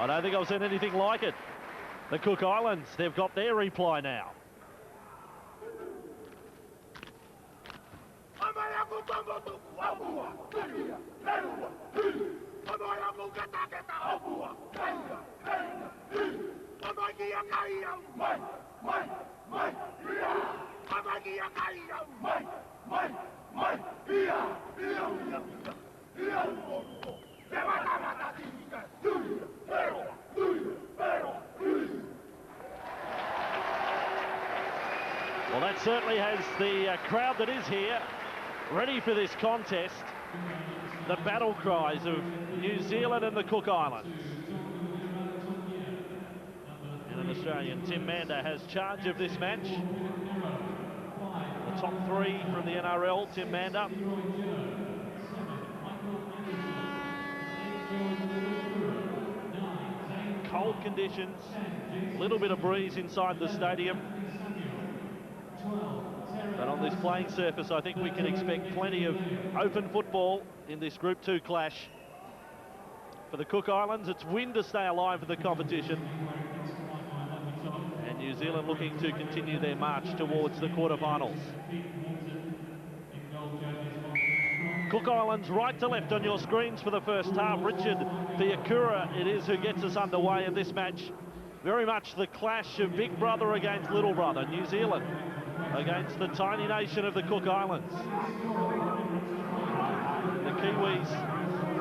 I don't think I've seen anything like it. The Cook Islands, they've got their reply now. Well, that certainly has the crowd that is here ready for this contest. The battle cries of New Zealand and the Cook Islands. And an Australian, Tim Mander, has charge of this match. The top three from the NRL, Tim Mander. Cold conditions, a little bit of breeze inside the stadium. But on this playing surface, I think we can expect plenty of open football in this Group 2 clash. For the Cook Islands, it's win to stay alive for the competition. And New Zealand looking to continue their march towards the quarterfinals. Cook Islands right to left on your screens for the first half. Richard Fiakura it is who gets us underway in this match. Very much the clash of big brother against little brother. New Zealand against the tiny nation of the Cook Islands. The Kiwis,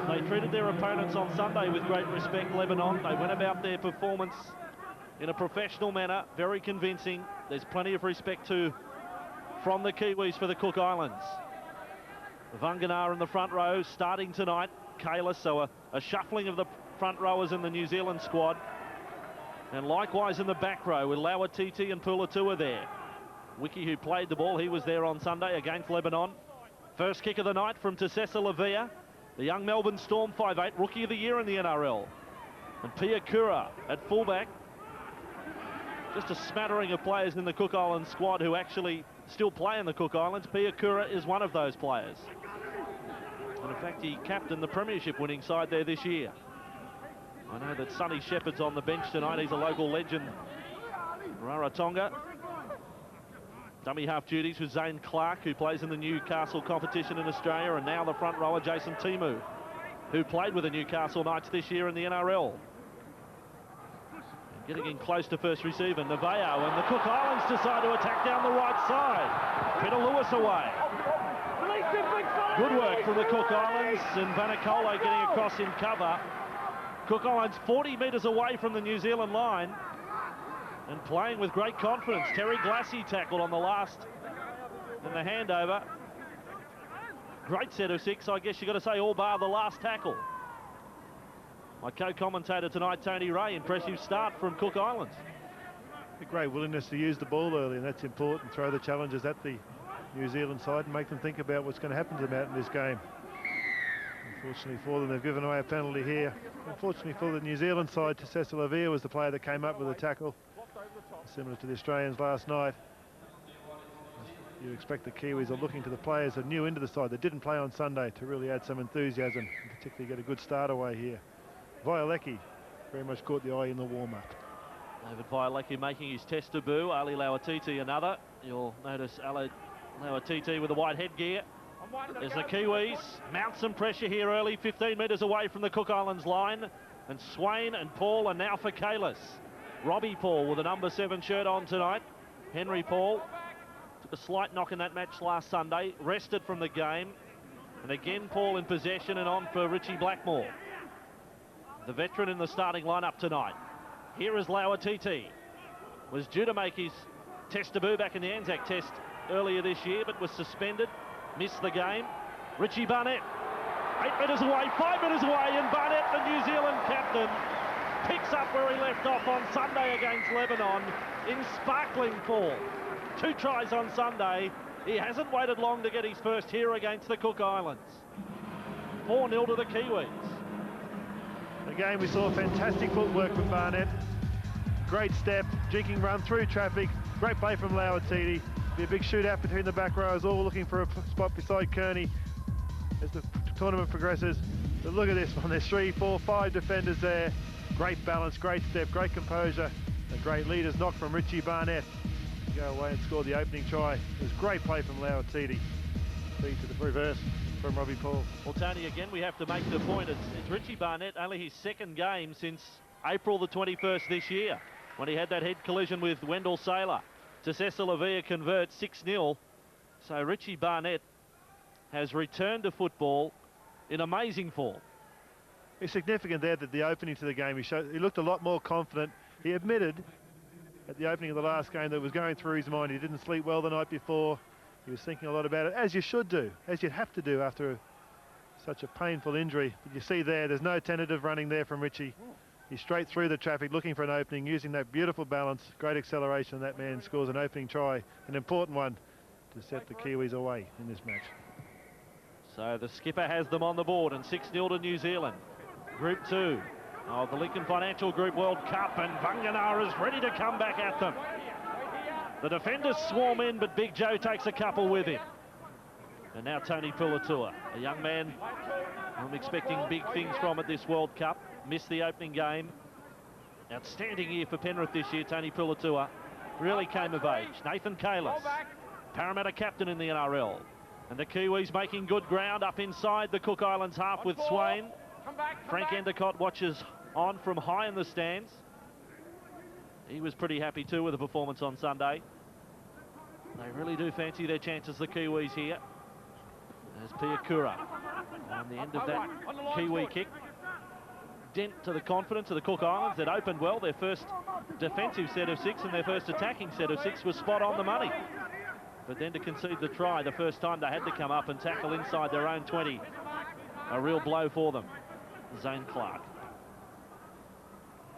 they treated their opponents on Sunday with great respect, Lebanon. They went about their performance in a professional manner, very convincing. There's plenty of respect too from the Kiwis for the Cook Islands. Vunganar in the front row starting tonight. Kalis, so a shuffling of the front rowers in the New Zealand squad. And likewise in the back row with Lauatiti and Pulatua there. Wiki, who played the ball, he was there on Sunday against Lebanon. First kick of the night from Tasesa Lavia, the young Melbourne Storm 5'8", Rookie of the Year in the NRL. And Piakura at fullback. Just a smattering of players in the Cook Islands squad who actually still play in the Cook Islands. Piakura is one of those players. And in fact, he captained the premiership winning side there this year. I know that Sonny Shepherd's on the bench tonight. He's a local legend. Rarotonga. Dummy half duties with Zane Clark, who plays in the Newcastle competition in Australia, and now the front rower Jason Timu, who played with the Newcastle Knights this year in the NRL. And getting in close to first receiver, Naveo, and the Cook Islands decide to attack down the right side. Peter Lewis away. Good work from the Cook Islands, and Vanacola getting across in cover. Cook Islands 40 metres away from the New Zealand line and playing with great confidence. Terry Glassy tackled on the last in the handover. Great set of six, I guess you've got to say, all bar the last tackle. My co-commentator tonight, Tony Ray, impressive start from Cook Islands. A great willingness to use the ball early, and that's important. Throw the challenges at the New Zealand side and make them think about what's going to happen to them out in this game. Unfortunately for them, they've given away a penalty here. Unfortunately for the New Zealand side, Tasesa Lavia was the player that came up with the tackle, similar to the Australians last night. You expect the Kiwis are looking to the players that are new into the side that didn't play on Sunday to really add some enthusiasm and particularly get a good start away here. Violecki very much caught the eye in the warm-up. David Violecki making his test debut. Ali Lauatiti another. You'll notice Ali Lauatiti with the white headgear. As the Kiwis mount some pressure here early, 15 metres away from the Cook Islands line. And Swain and Paul are now for Kalis. Robbie Paul with a number 7 shirt on tonight. Henry Paul took a slight knock in that match last Sunday, rested from the game. And again, Paul in possession and on for Richie Blackmore, the veteran in the starting lineup tonight. Here is Lauatiti. Was due to make his test debut back in the Anzac Test earlier this year, but was suspended, missed the game. Richie Barnett, 8 metres away, 5 metres away, and Barnett, the New Zealand captain, picks up where he left off on Sunday against Lebanon in sparkling form. 2 tries on Sunday. He hasn't waited long to get his first here against the Cook Islands. 4-0 to the Kiwis. Again, we saw fantastic footwork from Barnett. Great step, jinking run through traffic. Great play from Lauatiti. Be a big shootout between the back rows, all looking for a spot beside Kearney as the tournament progresses. But look at this one, there's 3, 4, 5 defenders there. Great balance, great step, great composure, a great leader's knock from Richie Barnett to go away and score the opening try. It was great play from Lauatiti. Feed to the reverse from Robbie Paul. Well, Tony, again, we have to make the point. It's Richie Barnett, only his second game since April the 21st this year, when he had that head collision with Wendell Saylor. To Cecil Avia converts 6-0. So Richie Barnett has returned to football in amazing form. It's significant there that the opening to the game, he looked a lot more confident. He admitted at the opening of the last game that it was going through his mind. He didn't sleep well the night before. He was thinking a lot about it, as you should do, as you'd have to do after such a painful injury. But you see there's no tentative running there from Richie. He's straight through the traffic, looking for an opening, using that beautiful balance, great acceleration. That man scores an opening try, an important one to set the Kiwis away in this match. So the skipper has them on the board, and 6-0 to New Zealand. Group 2 of the Lincoln Financial Group World Cup, and Vangana is ready to come back at them. The defenders swarm in, but Big Joe takes a couple with him. And now Tony Puletua, a young man I'm expecting big things from at this World Cup. Missed the opening game. Outstanding year for Penrith this year. Tony Puletua really came of age. Nathan Kalis, Parramatta captain in the NRL. And the Kiwis making good ground up inside the Cook Islands half with Swain. Frank Endicott watches on from high in the stands. He was pretty happy too with the performance on Sunday. They really do fancy their chances, the Kiwis here. As Piakura on the end of that Kiwi kick. Dent to the confidence of the Cook Islands. That opened well. Their first defensive set of 6 and their first attacking set of 6 was spot on the money. But then to concede the try the first time, they had to come up and tackle inside their own 20. A real blow for them. Zane Clark.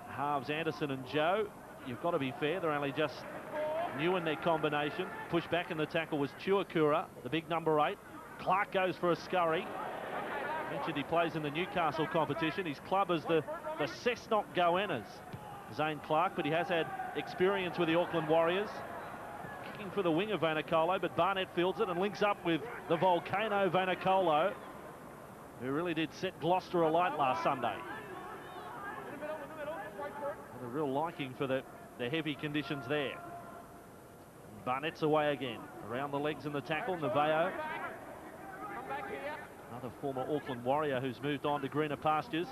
Halves Anderson and Joe. You've got to be fair. They're only just new in their combination. Push back in the tackle was Tuakura, the big number 8. Clark goes for a scurry. Mentioned he plays in the Newcastle competition. His club is the Cessnock Goannas, Zane Clark, but he has had experience with the Auckland Warriors. Kicking for the wing of Vainikolo, but Barnett fields it and links up with the volcano Vainikolo, who really did set Gloucester alight last Sunday. And a real liking for the heavy conditions there. Barnett's away again. Around the legs in the tackle, Naveo. Another former Auckland Warrior who's moved on to greener pastures.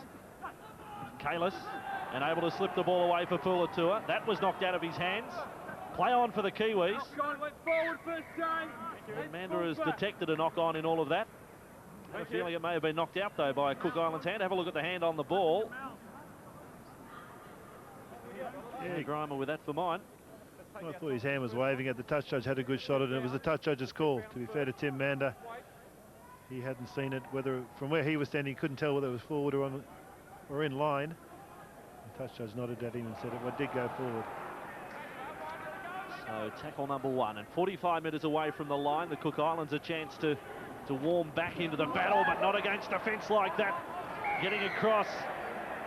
Kalis, and able to slip the ball away for Puletua. That was knocked out of his hands. Play on for the Kiwis. And Manda has detected a knock on in all of that. I have a feeling it may have been knocked out though by a Cook Islands hand. Have a look at the hand on the ball. Yeah, Grimer with that for mine. Well, I thought his hand was waving at the touch judge, had a good shot at it. It was the touch judge's call. To be fair to Tim Manda, he hadn't seen it. From where he was standing, he couldn't tell whether it was forward or in line. The touch judge nodded at him and said it did go forward. So tackle number 1, and 45 metres away from the line. The Cook Islands a chance to warm back into the battle, but not against a fence like that. Getting across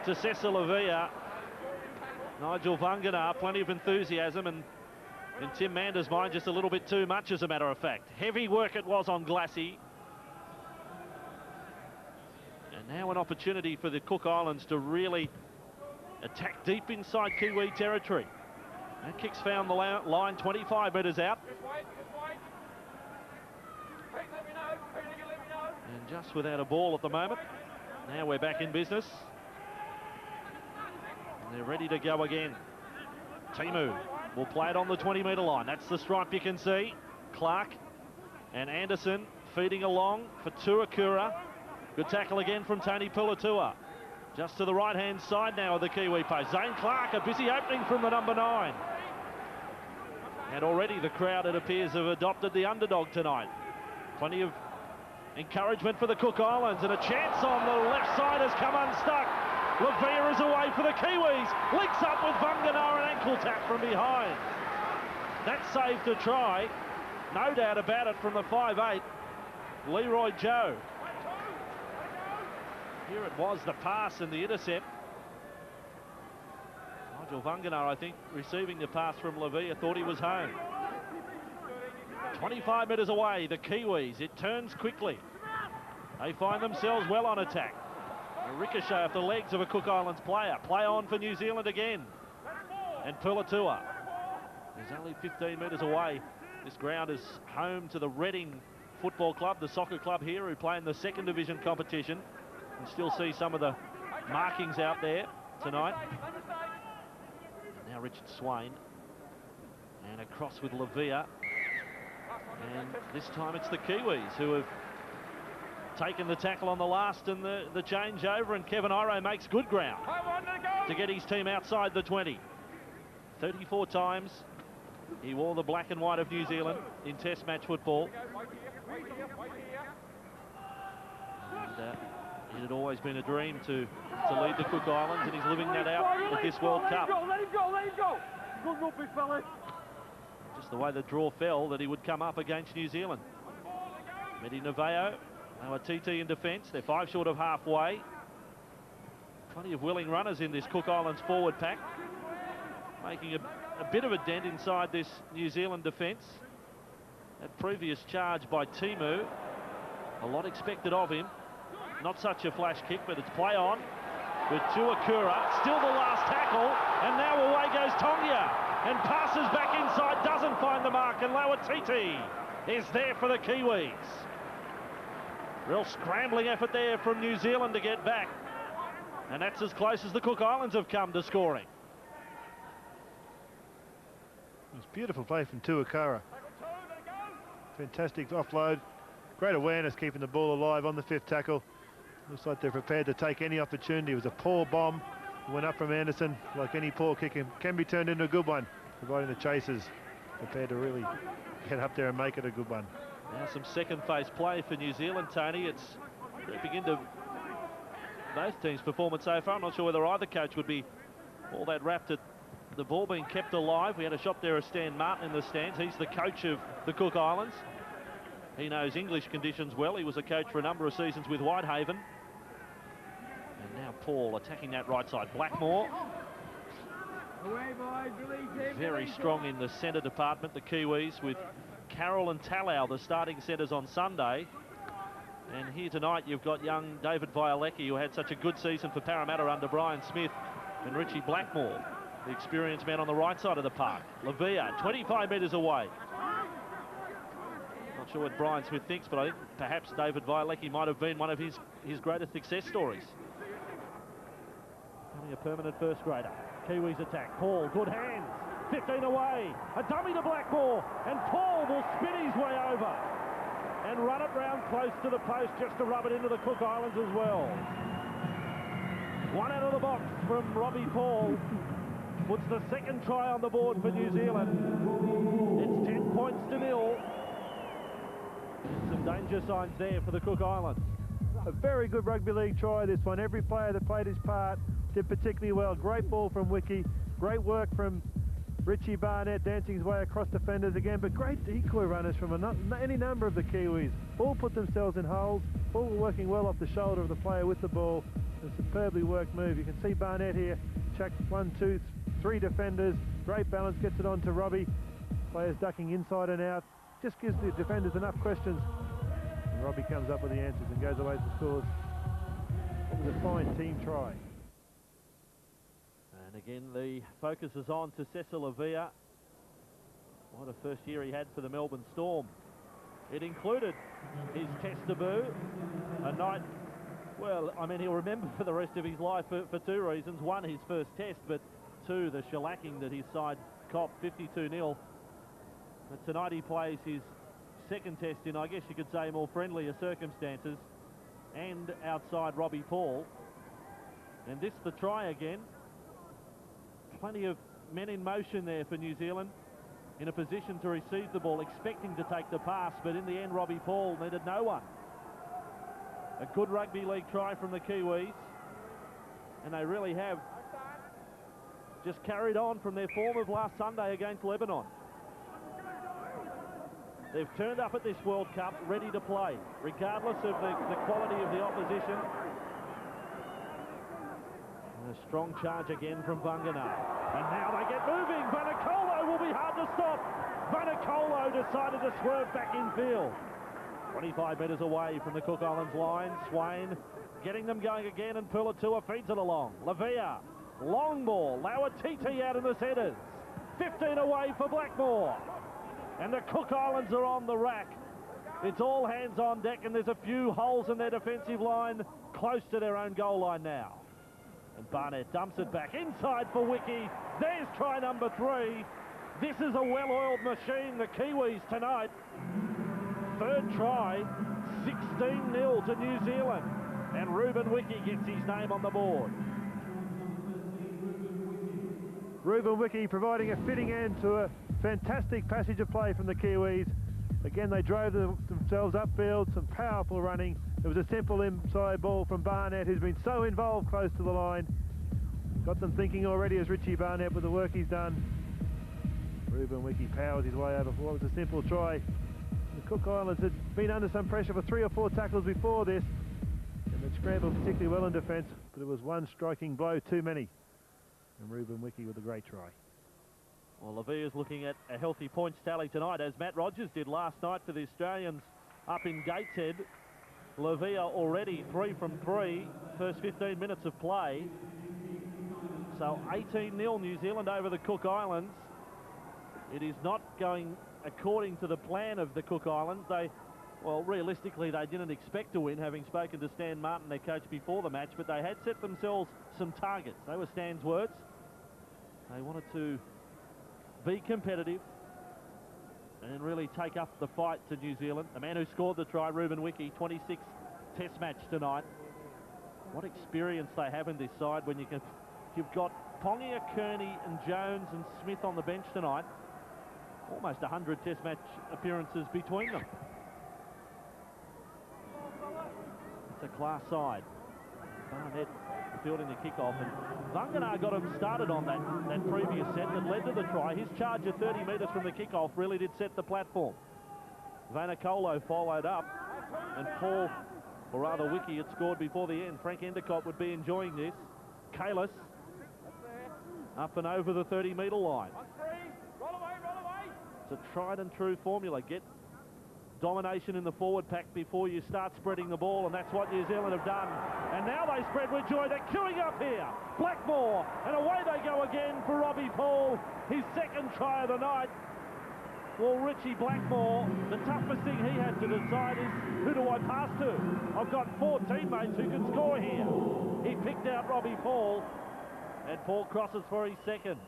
to Cecil Avia. Nigel Vangana, plenty of enthusiasm, and in Tim Manda's mind, just a little bit too much, as a matter of fact. Heavy work it was on Glassy. And now an opportunity for the Cook Islands to really attack deep inside Kiwi territory. That kick's found the line 25 metres out. And just without a ball at the moment. Now we're back in business. And they're ready to go again. Timu will play it on the 20-metre line. That's the stripe you can see. Clark and Anderson feeding along for Tuakura. Good tackle again from Tony Puletua. Just to the right-hand side now of the Kiwi post. Zane Clark, a busy opening from the number 9. And already the crowd, it appears, have adopted the underdog tonight. Plenty of encouragement for the Cook Islands, and a chance on the left side has come unstuck. Lavia is away for the Kiwis. Links up with Vangana, an ankle tap from behind. That saved a try. No doubt about it from the 5'8", Leroy Joe. Here it was, the pass and the intercept. Nigel Vangana, I think, receiving the pass from Lavia, thought he was home. 25 metres away, the Kiwis. It turns quickly. They find themselves well on attack. A ricochet off the legs of a Cook Islands player. Play on for New Zealand again. And Pulatua is only 15 metres away. This ground is home to the Reading Football Club, the soccer club here, who play in the second division competition. You can still see some of the markings out there tonight. Now Richard Swain. And across with Lavia. And this time it's the Kiwis who have taken the tackle on the last and the changeover, and Kevin Iro makes good ground to get his team outside the 20. 34 times he wore the black and white of New Zealand in Test match football. And it had always been a dream to lead the Cook Islands, and he's living that out at this World Cup. Let him go. Good rugby, fella. Just the way the draw fell that he would come up against New Zealand. Medi Naveo, now a TT in defence. They're 5 short of halfway. Plenty of willing runners in this Cook Islands forward pack, making a bit of a dent inside this New Zealand defence. That previous charge by Timu, a lot expected of him. Not such a flash kick, but it's play on with Tuakura. Still the last tackle, and now away goes Tongia, and passes back inside, doesn't find the mark, and Lauatiti is there for the Kiwis. Real scrambling effort there from New Zealand to get back, and that's as close as the Cook Islands have come to scoring. It was beautiful play from Tuakura. Fantastic offload. Great awareness keeping the ball alive on the 5th tackle. Looks like they're prepared to take any opportunity. It was a poor bomb. Went up from Anderson. Like any poor kick, can be turned into a good one, providing the chasers prepared to really get up there and make it a good one. Now some second phase play for New Zealand, Tony. It's creeping into both teams' performance so far. I'm not sure whether either coach would be all that rapt at the ball being kept alive. We had a shot there of Stan Martin in the stands. He's the coach of the Cook Islands. He knows English conditions well. He was a coach for a number of seasons with Whitehaven. And now Paul attacking that right side. Blackmore. Very strong in the centre department, the Kiwis, with Carroll and Talau, the starting centres on Sunday. And here tonight you've got young David Violecki, who had such a good season for Parramatta under Brian Smith, and Richie Blackmore, the experienced man on the right side of the park. Lavia, 25 metres away. Not sure what Brian Smith thinks, but I think perhaps David Violecki might have been one of his greatest success stories. Becoming a permanent first grader. Kiwis attack. Paul, good hands. 15 away. A dummy to Blackmore, and Paul will spin his way over and run it round close to the post just to rub it into the Cook Islands as well. One out of the box from Robbie Paul puts the second try on the board for New Zealand. It's 10 points to 0. Some danger signs there for the Cook Islands. A very good rugby league try, this one. Every player that played his part did particularly well. Great ball from Wiki. Great work from Richie Barnett, dancing his way across defenders again, but great decoy runners from any number of the Kiwis. All put themselves in holes. All were working well off the shoulder of the player with the ball. A superbly worked move. You can see Barnett here. Check 1, 2, 3 defenders. Great balance, gets it on to Robbie. Players ducking inside and out. Just gives the defenders enough questions. And Robbie comes up with the answers and goes away to scores. It was a fine team try. And again, the focus is on to Cecil Lavia. What a first year he had for the Melbourne Storm. It included his test debut, a night, well, I mean, he'll remember for the rest of his life for 2 reasons. 1, his first test, but 2, the shellacking that his side copped, 52-0. But tonight he plays his second test in, I guess you could say, more friendlier circumstances, and outside Robbie Paul. And this the try again. Plenty of men in motion there for New Zealand, in a position to receive the ball, expecting to take the pass, but in the end Robbie Paul needed no one. A good rugby league try from the Kiwis, and they really have just carried on from their form of last Sunday against Lebanon. They've turned up at this World Cup ready to play, regardless of the quality of the opposition. And a strong charge again from Vangana. And now they get moving. Vanacola will be hard to stop. Vanacola decided to swerve back in field. 25 metres away from the Cook Islands line. Swain getting them going again, and Pulatua feeds it along. Lavia, long ball. Lauatiti out in the centres. 15 away for Blackmore. And the Cook Islands are on the rack. It's all hands on deck, and there's a few holes in their defensive line close to their own goal line now. And Barnett dumps it back inside for Wiki. There's try number 3. This is a well-oiled machine, the Kiwis tonight. Third try, 16-0 to New Zealand. And Ruben Wiki gets his name on the board. Ruben Wiki providing a fitting end to a fantastic passage of play from the Kiwis. Again, they drove themselves upfield, some powerful running. It was a simple inside ball from Barnett, who's been so involved close to the line. Got them thinking already as Richie Barnett with the work he's done. Ruben Wiki powers his way over for what was a simple try. The Cook Islands had been under some pressure for 3 or 4 tackles before this, and they'd scrambled particularly well in defence, but it was one striking blow too many. And Ruben Wiki with a great try. Well, Lavia's looking at a healthy points tally tonight, as Matt Rogers did last night for the Australians up in Gateshead. Lavia already 3 from 3, first 15 minutes of play. So 18-0 New Zealand over the Cook Islands. It is not going according to the plan of the Cook Islands. Well, realistically, they didn't expect to win, having spoken to Stan Martin, their coach, before the match, but they had set themselves some targets. They were Stan's words. They wanted to be competitive and really take up the fight to New Zealand. The man who scored the try, Ruben Wiki, 26th test match tonight. What experience they have in this side when you've got Pongia, Kearney and Jones and Smith on the bench tonight. Almost 100 test match appearances between them. It's a class side. Barnett fielding the kickoff, and Vangana got him started on that previous set that led to the try. His charge of 30 metres from the kickoff really did set the platform. Vanacolo followed up, and Paul, or rather Wiki, had scored before the end. Frank Endicott would be enjoying this. Kalis up and over the 30-metre line. It's a tried and true formula. Get domination in the forward pack before you start spreading the ball, and that's what New Zealand have done. And now they spread with joy. They're queuing up here. Blackmore, and away they go again for Robbie Paul, his second try of the night. Well, Richie Blackmore, the toughest thing he had to decide is, who do I pass to? I've got 4 teammates who can score here. He picked out Robbie Paul, and Paul crosses for his second.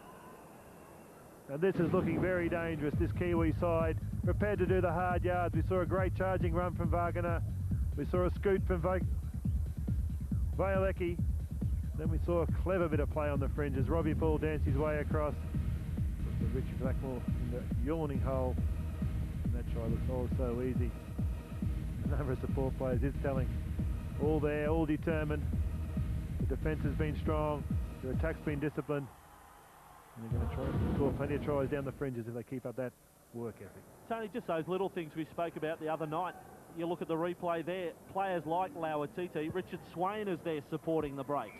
And this is looking very dangerous, this Kiwi side. Prepared to do the hard yards. We saw a great charging run from Wagner. We saw a scoot from Vaileki. Then we saw a clever bit of play on the fringes. Robbie Paul danced his way across. Richard Blackmore in the yawning hole. And that try looks all so easy. The number of support players is telling. All there, all determined. The defence has been strong. Their attack's been disciplined. And they're going to try to score plenty of tries down the fringes if they keep up that work ethic. Tony, just those little things we spoke about the other night. You look at the replay there, players like Lauatiti, Richard Swain is there supporting the breaks.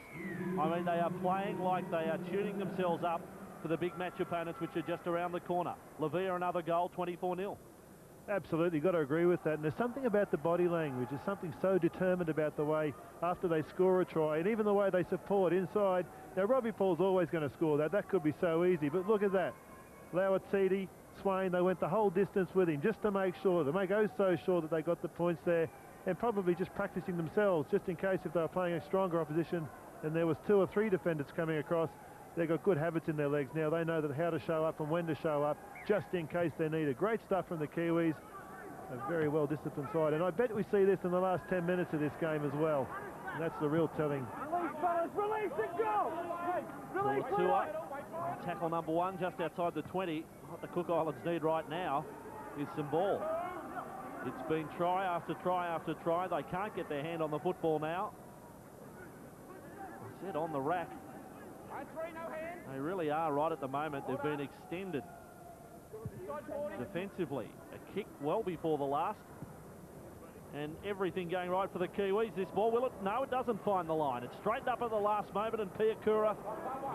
I mean, they are playing like they are tuning themselves up for the big match opponents, which are just around the corner. Lavia, another goal, 24-0. Absolutely, got to agree with that. And there's something about the body language. There's something so determined about the way, after they score a try, and even the way they support inside. Now, Robbie Paul's always going to score that. That could be so easy. But look at that. Lauatiti, Swain, they went the whole distance with him just to make sure, so sure that they got the points there, and probably just practicing themselves, just in case if they were playing a stronger opposition and there was 2 or 3 defenders coming across. They've got good habits in their legs now. They know that how to show up and when to show up, just in case they need it. Great stuff from the Kiwis. A very well-disciplined side. And I bet we see this in the last 10 minutes of this game as well. And that's the real telling. Release, fellas, release and go! Release, Tackle number 1 just outside the 20. What the Cook Islands need right now is some ball. It's been try after try after try. They can't get their hand on the football now. I said on the rack. They really are right at the moment. They've been extended defensively. A kick well before the last. And everything going right for the Kiwis. This ball, will it? No, it doesn't find the line. It's straightened up at the last moment, and Piakura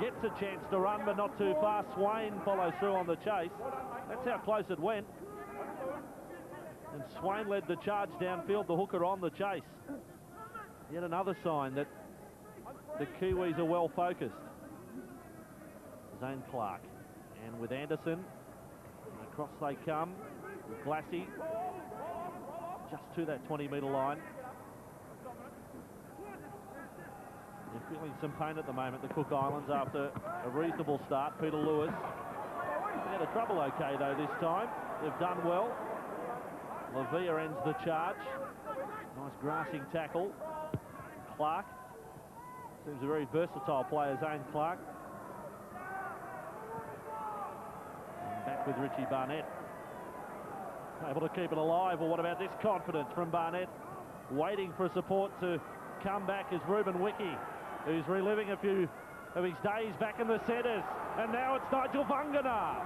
gets a chance to run, but not too far. Swain follows through on the chase. That's how close it went. And Swain led the charge downfield, the hooker on the chase. Yet another sign that the Kiwis are well focused. Zane Clark. And with Anderson, across they come. With Glassy, just to that 20-metre line. They're feeling some pain at the moment, the Cook Islands, after a reasonable start. Peter Lewis. They had a trouble okay, though, this time. They've done well. Lavia ends the charge. Nice grassing tackle. Clark. Seems a very versatile player, Zane Clark. And back with Richie Barnett. Able to keep it alive. Well, what about this confidence from Barnett? Waiting for support to come back is Ruben Wiki, who's reliving a few of his days back in the centres. And now it's Nigel Vungana.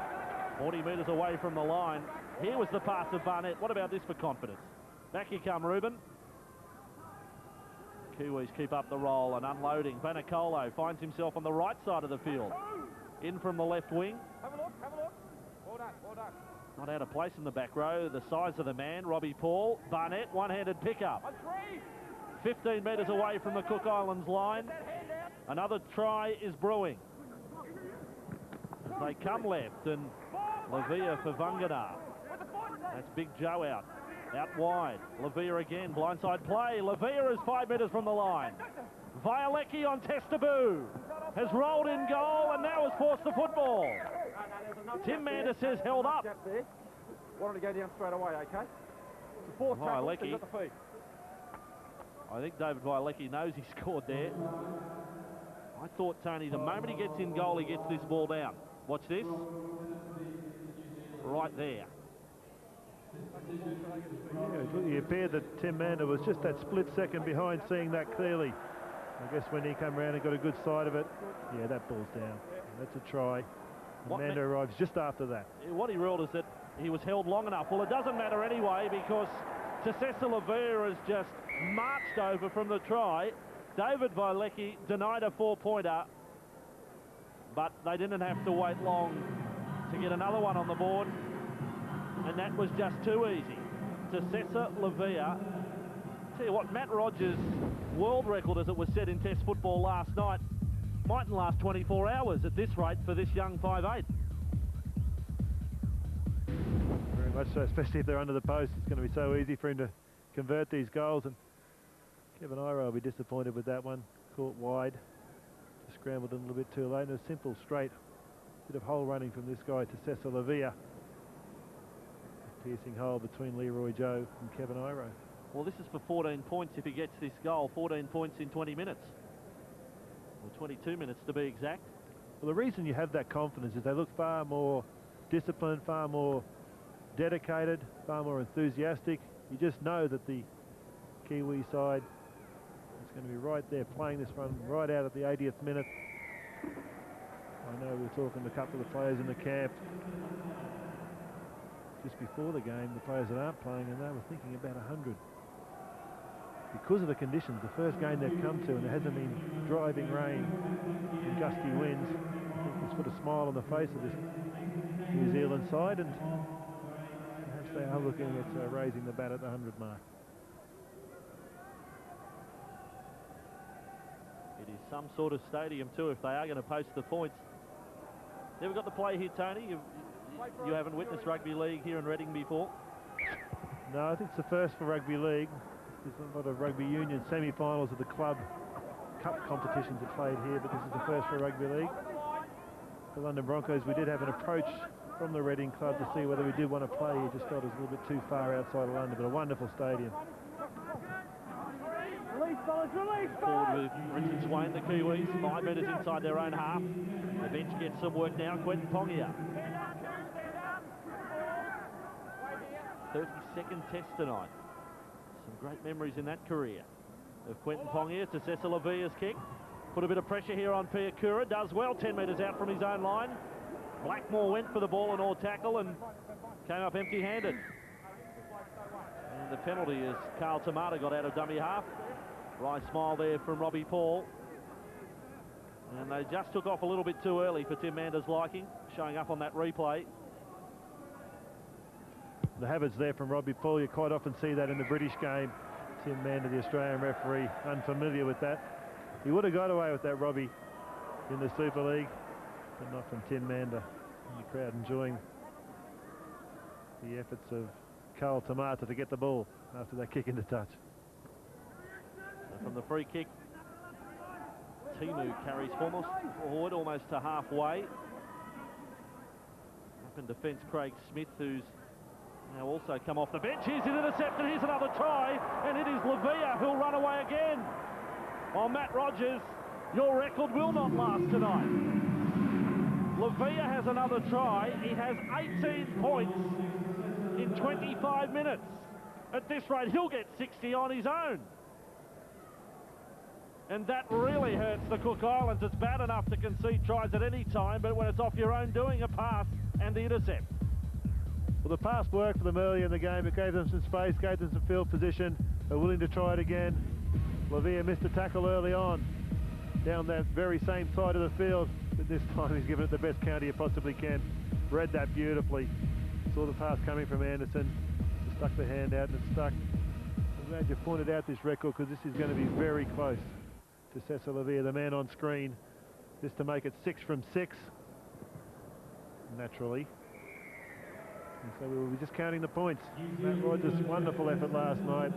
40 metres away from the line. Here was the pass of Barnett. What about this for confidence? Back you come, Ruben. Kiwis keep up the roll and unloading. Banacolo finds himself on the right side of the field. In from the left wing. Have a look, have a look. Well done, well done. Not out of place in the back row. The size of the man, Robbie Paul. Barnett, one-handed pickup. 15 metres away from the Cook Islands line. Another try is brewing. They come left, and Lavia for Vungana. That's Big Joe out wide. Lavia again, blindside play. Lavia is 5 metres from the line. Violecki on Testaboo has rolled in goal and now has forced the football. Tim Manders says held up. Wanted to go down straight away, okay? The fourth tackle, he's got the feet. I think David Violecki knows he scored there. I thought, Tony, the moment he gets in goal, he gets this ball down. Watch this. Right there. Yeah, it appeared that Tim Mander was just that split second behind, seeing that clearly. I guess when he came around and got a good sight of it, yeah, that ball's down. That's a try. Mander arrives just after that. What he ruled is that he was held long enough. Well, it doesn't matter anyway, because Tessessa Lavia has just marched over from the try. David Violecki denied a 4-pointer, but they didn't have to wait long to get another one on the board, and that was just too easy. Tessessa Lavia. Tell you what, Matt Rogers' world record, as it was said in Test football last night, mightn't last 24 hours at this rate for this young 5'8". Very much so, especially if they're under the post. It's going to be so easy for him to convert these goals, and Kevin Iro will be disappointed with that one. Caught wide, just scrambled a little bit too late, and a simple straight bit of hole running from this guy to Tessessa Lavia. Piercing hole between Leroy Joe and Kevin Iro. Well, this is for 14 points if he gets this goal. 14 points in 20 minutes. Or 22 minutes to be exact. Well, the reason you have that confidence is they look far more disciplined, far more dedicated, far more enthusiastic. You just know that the Kiwi side is going to be right there playing this one right out at the 80th minute. I know we were talking to a couple of players in the camp just before the game, the players that aren't playing, and they were thinking about 100. Because of the conditions, the first game they've come to, and there hasn't been driving rain and gusty winds, I think it's put a smile on the face of this New Zealand side, and perhaps they are looking at raising the bat at the 100 mark. It is some sort of stadium too if they are going to post the points. Never got to play here, Tony. You haven't witnessed rugby league here in Reading before? No, I think it's the first for rugby league. There's a lot of rugby union semi-finals of the club cup competitions are played here, but this is the first for rugby league. The London Broncos, we did have an approach from the Reading club to see whether we did want to play. He just felt it was a little bit too far outside of London, but a wonderful stadium. Release, fellas, release, Forward with Richard Swain, the Kiwis, 5 metres inside their own half. The bench gets some work now. Quentin Pongia. 32nd test tonight. Some great memories in that career of Quentin Pongia. To Tessessa Lavia's kick. Put a bit of pressure here on Piakura. Does well, 10 metres out from his own line. Blackmore went for the ball and all tackle and came up empty-handed. And the penalty is Carl Tamata got out of dummy half. Wry smile there from Robbie Paul. And they just took off a little bit too early for Tim Manders' liking, showing up on that replay. The habits there from Robbie Paul. You quite often see that in the British game. Tim Mander, the Australian referee, unfamiliar with that. He would have got away with that, Robbie, in the Super League, but not from Tim Mander. And the crowd enjoying the efforts of Carl Tamata to get the ball after that kick into touch. And from the free kick, Timu carries forward almost to halfway. Up in defence, Craig Smith, who's now also come off the bench. Here's an intercept, and here's another try, and it is Lavia who'll run away again. Well, Matt Rogers, your record will not last tonight. Lavia has another try. He has 18 points in 25 minutes. At this rate, he'll get 60 on his own. And that really hurts the Cook Islands. It's bad enough to concede tries at any time, but when it's off your own doing, a pass and the intercept. Well, the pass worked for them earlier in the game. It gave them some space, gave them some field position. They're willing to try it again. Lavia missed a tackle early on down that very same side of the field, but this time he's given it the best counter he possibly can. Read that beautifully. Saw the pass coming from Anderson. Stuck the hand out and it stuck. I'm glad you pointed out this record, because this is going to be very close to Cecil Lavia, the man on screen, just to make it 6 from 6, naturally. And so we will be just counting the points. Matt Rogers, wonderful effort last night.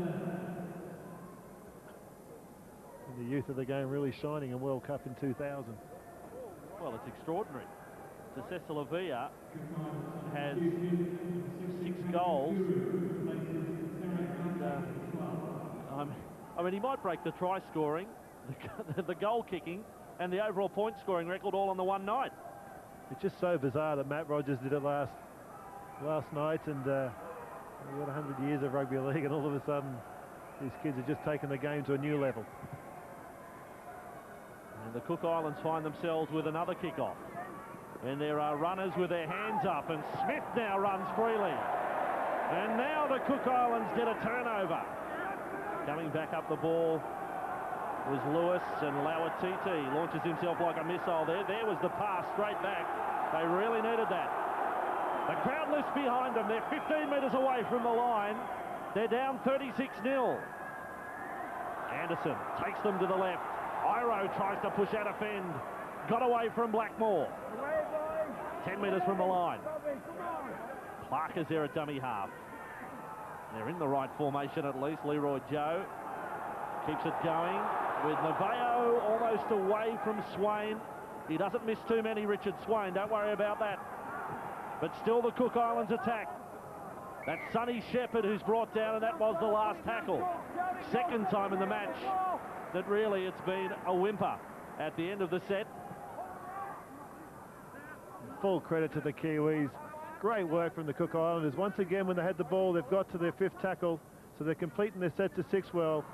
And the youth of the game really shining in World Cup in 2000. Well, it's extraordinary. So Cecil Lavia has 6 goals. And, I mean, he might break the try scoring, the goal kicking, and the overall point scoring record all on the one night. It's just so bizarre that Matt Rogers did it last night, and we've got 100 years of rugby league, and all of a sudden these kids have just taken the game to a new level. And the Cook Islands find themselves with another kick-off. And there are runners with their hands up, and Smith now runs freely. And now the Cook Islands get a turnover. Coming back up the ball was Lewis, and Lauatiti launches himself like a missile there. There was the pass straight back. They really needed that. The crowd lifts behind them. They're 15 metres away from the line. They're down 36-0. Anderson takes them to the left. Iro tries to push out a fend. Got away from Blackmore. 10 metres from the line. Clark is there at dummy half. They're in the right formation at least. Leroy Joe keeps it going with Naveo almost away from Swain. He doesn't miss too many, Richard Swain. Don't worry about that. But still the Cook Islands attack. That's Sonny Shepherd who's brought down, and that was the last tackle. Second time in the match that really it's been a whimper at the end of the set. Full credit to the Kiwis. Great work from the Cook Islanders. Once again, when they had the ball, they've got to their 5th tackle, so they're completing their set to 6 well.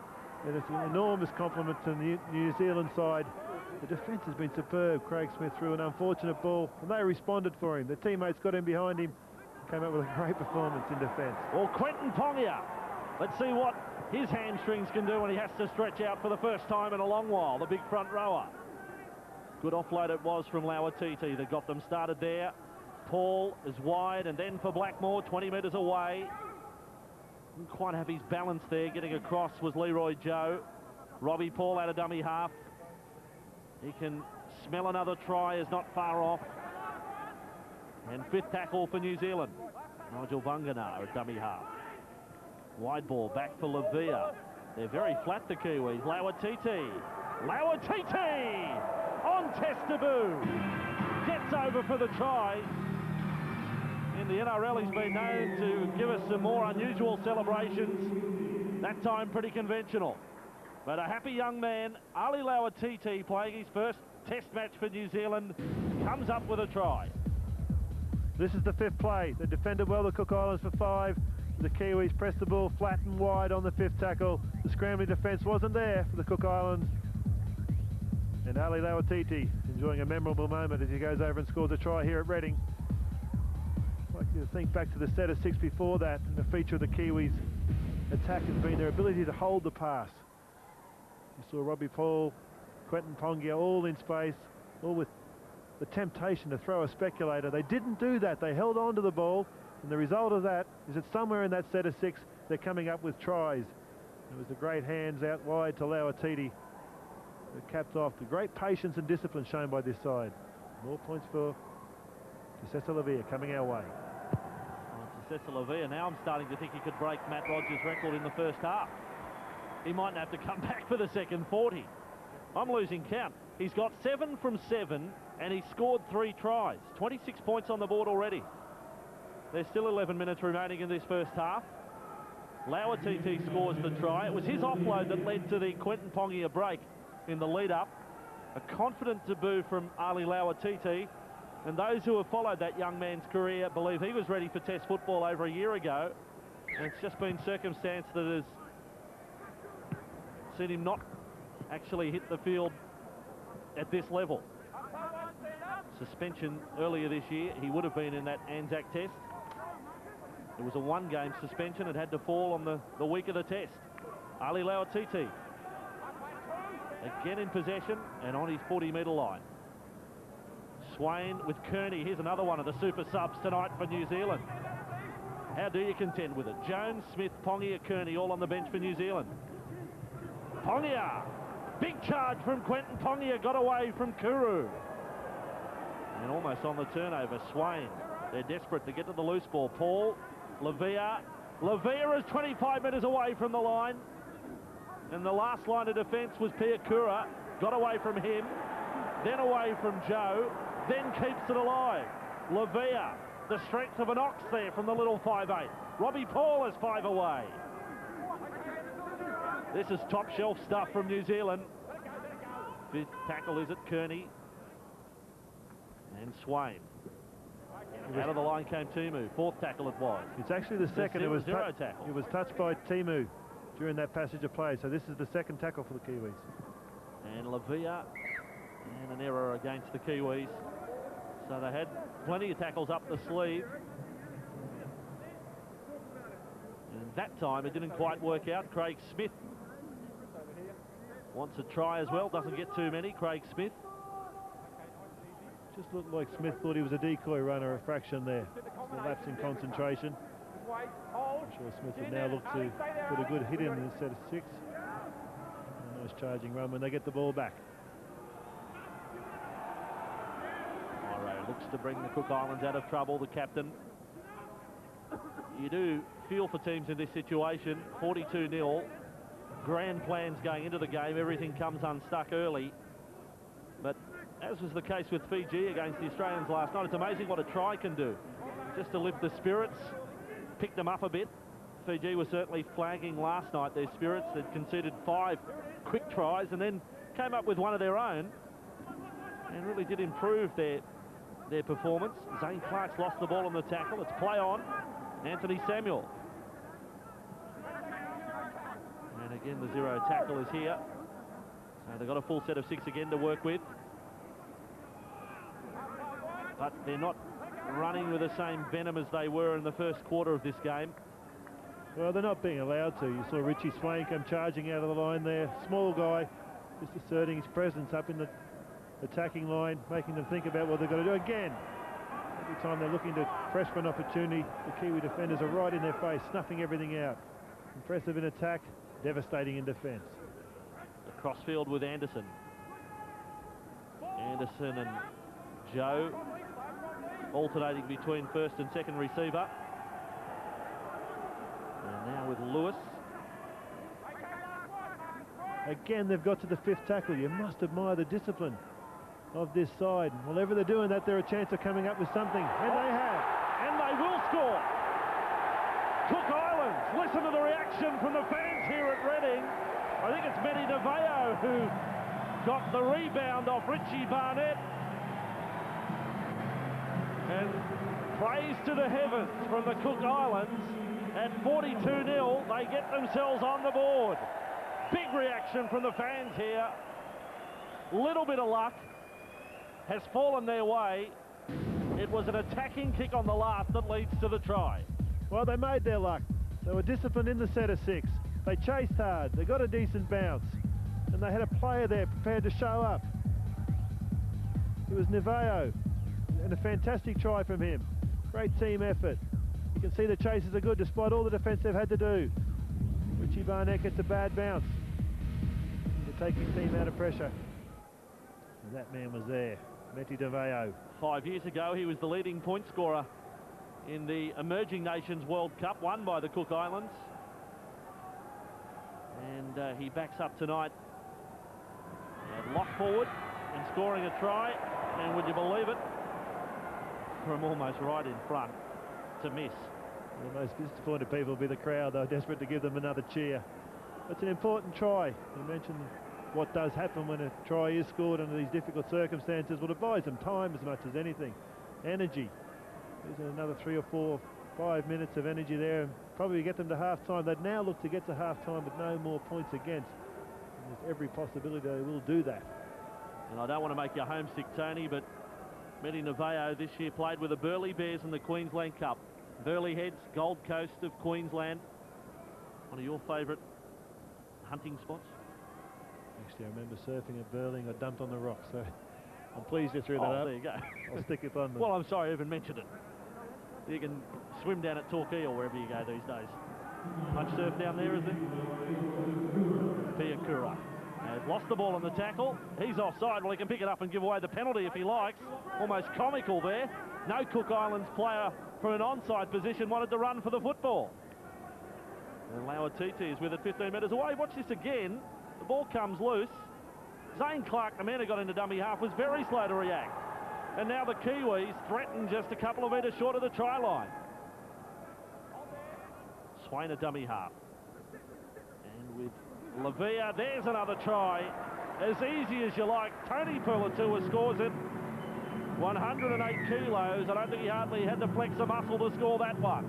And it's an enormous compliment to the New Zealand side. The defence has been superb. Craig Smith threw an unfortunate ball, and they responded for him. Their teammates got in behind him, came up with a great performance in defence. Well, Quentin Pongia, let's see what his hamstrings can do when he has to stretch out for the first time in a long while, the big front rower. Good offload it was from Lauatiti that got them started there. Paul is wide, and then for Blackmore, 20 metres away. Didn't quite have his balance there. Getting across was Leroy Joe. Robbie Paul out of dummy half. He can smell another try, is not far off. And 5th tackle for New Zealand. Nigel Vunganar at dummy half. Wide ball back for Lavia. They're very flat, the Kiwis. Lauatiti. Lauatiti on test debut. Gets over for the try. In the NRL, he's been known to give us some more unusual celebrations. That time pretty conventional. But a happy young man, Ali Lauatiti, playing his first test match for New Zealand, comes up with a try. This is the 5th play. They defended well, the Cook Islands, for 5. The Kiwis pressed the ball flat and wide on the 5th tackle. The scrambling defence wasn't there for the Cook Islands. And Ali Lauatiti enjoying a memorable moment as he goes over and scores a try here at Reading. I'd like you to think back to the set of 6 before that, and the feature of the Kiwis' attack has been their ability to hold the pass. You saw Robbie Paul, Quentin Pongia all in space, all with the temptation to throw a speculator. They didn't do that. They held on to the ball. And the result of that is that somewhere in that set of 6, they're coming up with tries. It was the great hands out wide to Lauatiti that capped off the great patience and discipline shown by this side. More points for Cesar Lavia coming our way. Cesar Lavia, now I'm starting to think he could break Matt Rogers' record in the first half. He mightn't have to come back for the second 40. I'm losing count. He's got 7 from 7 and he scored 3 tries. 26 points on the board already. There's still 11 minutes remaining in this first half. Lauatiti scores the try. It was his offload that led to the Quentin Pongia break in the lead-up. A confident debut from Ali Lauatiti, and those who have followed that young man's career believe he was ready for Test football over a year ago. And it's just been circumstance that has seen him not actually hit the field at this level. Suspension earlier this year, he would have been in that Anzac Test. It was a 1-game suspension. It had to fall on the week of the Test. Ali Lauatiti again in possession and on his 40-metre line. Swain with Kearney. Here's another one of the super subs tonight for New Zealand. How do you contend with it? Jones, Smith, Pongia, Kearney all on the bench for New Zealand. Pongia! Big charge from Quentin Pongia. Got away from Kuru. And almost on the turnover, Swain. They're desperate to get to the loose ball. Paul, Lavia. Lavia is 25 metres away from the line. And the last line of defence was Piakura. Got away from him. Then away from Joe. Then keeps it alive. Lavia, the strength of an ox there from the little 5'8". Robbie Paul is 5 away. This is top shelf stuff from New Zealand. Fifth tackle is it Kearney. And Swain. Out of the line came Timu. Fourth tackle it was. It's actually the second. It was zero tackle. It was touched by Timu during that passage of play. So this is the second tackle for the Kiwis. And Lavia, and an error against the Kiwis. So they had plenty of tackles up the sleeve. And that time it didn't quite work out. Craig Smith wants a try as well. Doesn't get too many. Craig Smith. Just looked like Smith thought he was a decoy runner, a fraction there. Still lapse in concentration. I'm sure Smith would now look to put a good hit in this set of 6. A nice charging run when they get the ball back. Morrow looks to bring the Cook Islands out of trouble, the captain. You do feel for teams in this situation. 42-0. Grand plans going into the game. Everything comes unstuck early. But as was the case with Fiji against the Australians last night, it's amazing what a try can do. Just to lift the spirits, pick them up a bit. Fiji was certainly flagging last night their spirits. They'd conceded 5 quick tries and then came up with one of their own and really did improve their performance. Zane Clark's lost the ball on the tackle. It's play on. Anthony Samuel. And again, the 0 tackle is here. So they've got a full set of 6 again to work with. But they're not running with the same venom as they were in the first quarter of this game. Well, they're not being allowed to. You saw Richie Swain come charging out of the line there. Small guy, just asserting his presence up in the attacking line, making them think about what they've got to do again. Every time they're looking to press for an opportunity, the Kiwi defenders are right in their face, snuffing everything out. Impressive in attack, devastating in defence. The crossfield with Anderson. Anderson and Joe alternating between first and second receiver. And now with Lewis. Again, they've got to the 5th tackle. You must admire the discipline of this side. Whenever they're doing that, they're a chance of coming up with something. And they have. And they will score. Cook Islands. Listen to the reaction from the fans here at Reading. I think it's Medi Neveo who got the rebound off Richie Barnett. And praise to the heavens from the Cook Islands. At 42-0, they get themselves on the board. Big reaction from the fans here. Little bit of luck has fallen their way. It was an attacking kick on the last that leads to the try. Well, they made their luck. They were disciplined in the set of 6. They chased hard. They got a decent bounce. And they had a player there prepared to show up. It was Neveo. And a fantastic try from him. Great team effort. You can see the chases are good despite all the defence they've had to do. Richie Barnett gets a bad bounce to take his team out of pressure. And that man was there, Meti DeVeo. 5 years ago, he was the leading point scorer in the Emerging Nations World Cup, won by the Cook Islands. And he backs up tonight at lock forward and scoring a try. And would you believe it, from almost right in front to miss. The most disappointed people will be the crowd, though, desperate to give them another cheer. It's an important try. You mentioned what does happen when a try is scored under these difficult circumstances. Well, it buys them time as much as anything. Energy. There's another 3 or 4, 5 minutes of energy there, and probably get them to half-time. They'd now look to get to half-time with no more points against. And there's every possibility they will do that. And I don't want to make you homesick, Tony, but Meti DeVeo this year played with the Burleigh Bears in the Queensland Cup. Burleigh Heads, Gold Coast of Queensland. One of your favourite hunting spots? Actually, I remember surfing at Burleigh. I dumped on the rock, so I'm pleased you threw that up. There you go. I'll stick it on them. Well, I'm sorry I even mentioned it. You can swim down at Torquay or wherever you go these days. Much surf down there, is there? Piakura. They've lost the ball on the tackle. He's offside. Well, he can pick it up and give away the penalty if he likes. Almost comical there. No Cook Islands player from an onside position wanted to run for the football. And Lauatiti is with it 15 metres away. Watch this again. The ball comes loose. Zane Clark, the man who got into dummy half, was very slow to react. And now the Kiwis threaten just a couple of metres short of the try line. Swain a dummy half. And with Lavia, there's another try. As easy as you like. Tony Puletua scores it. 108 kilos. I don't think he hardly had to flex a muscle to score that one.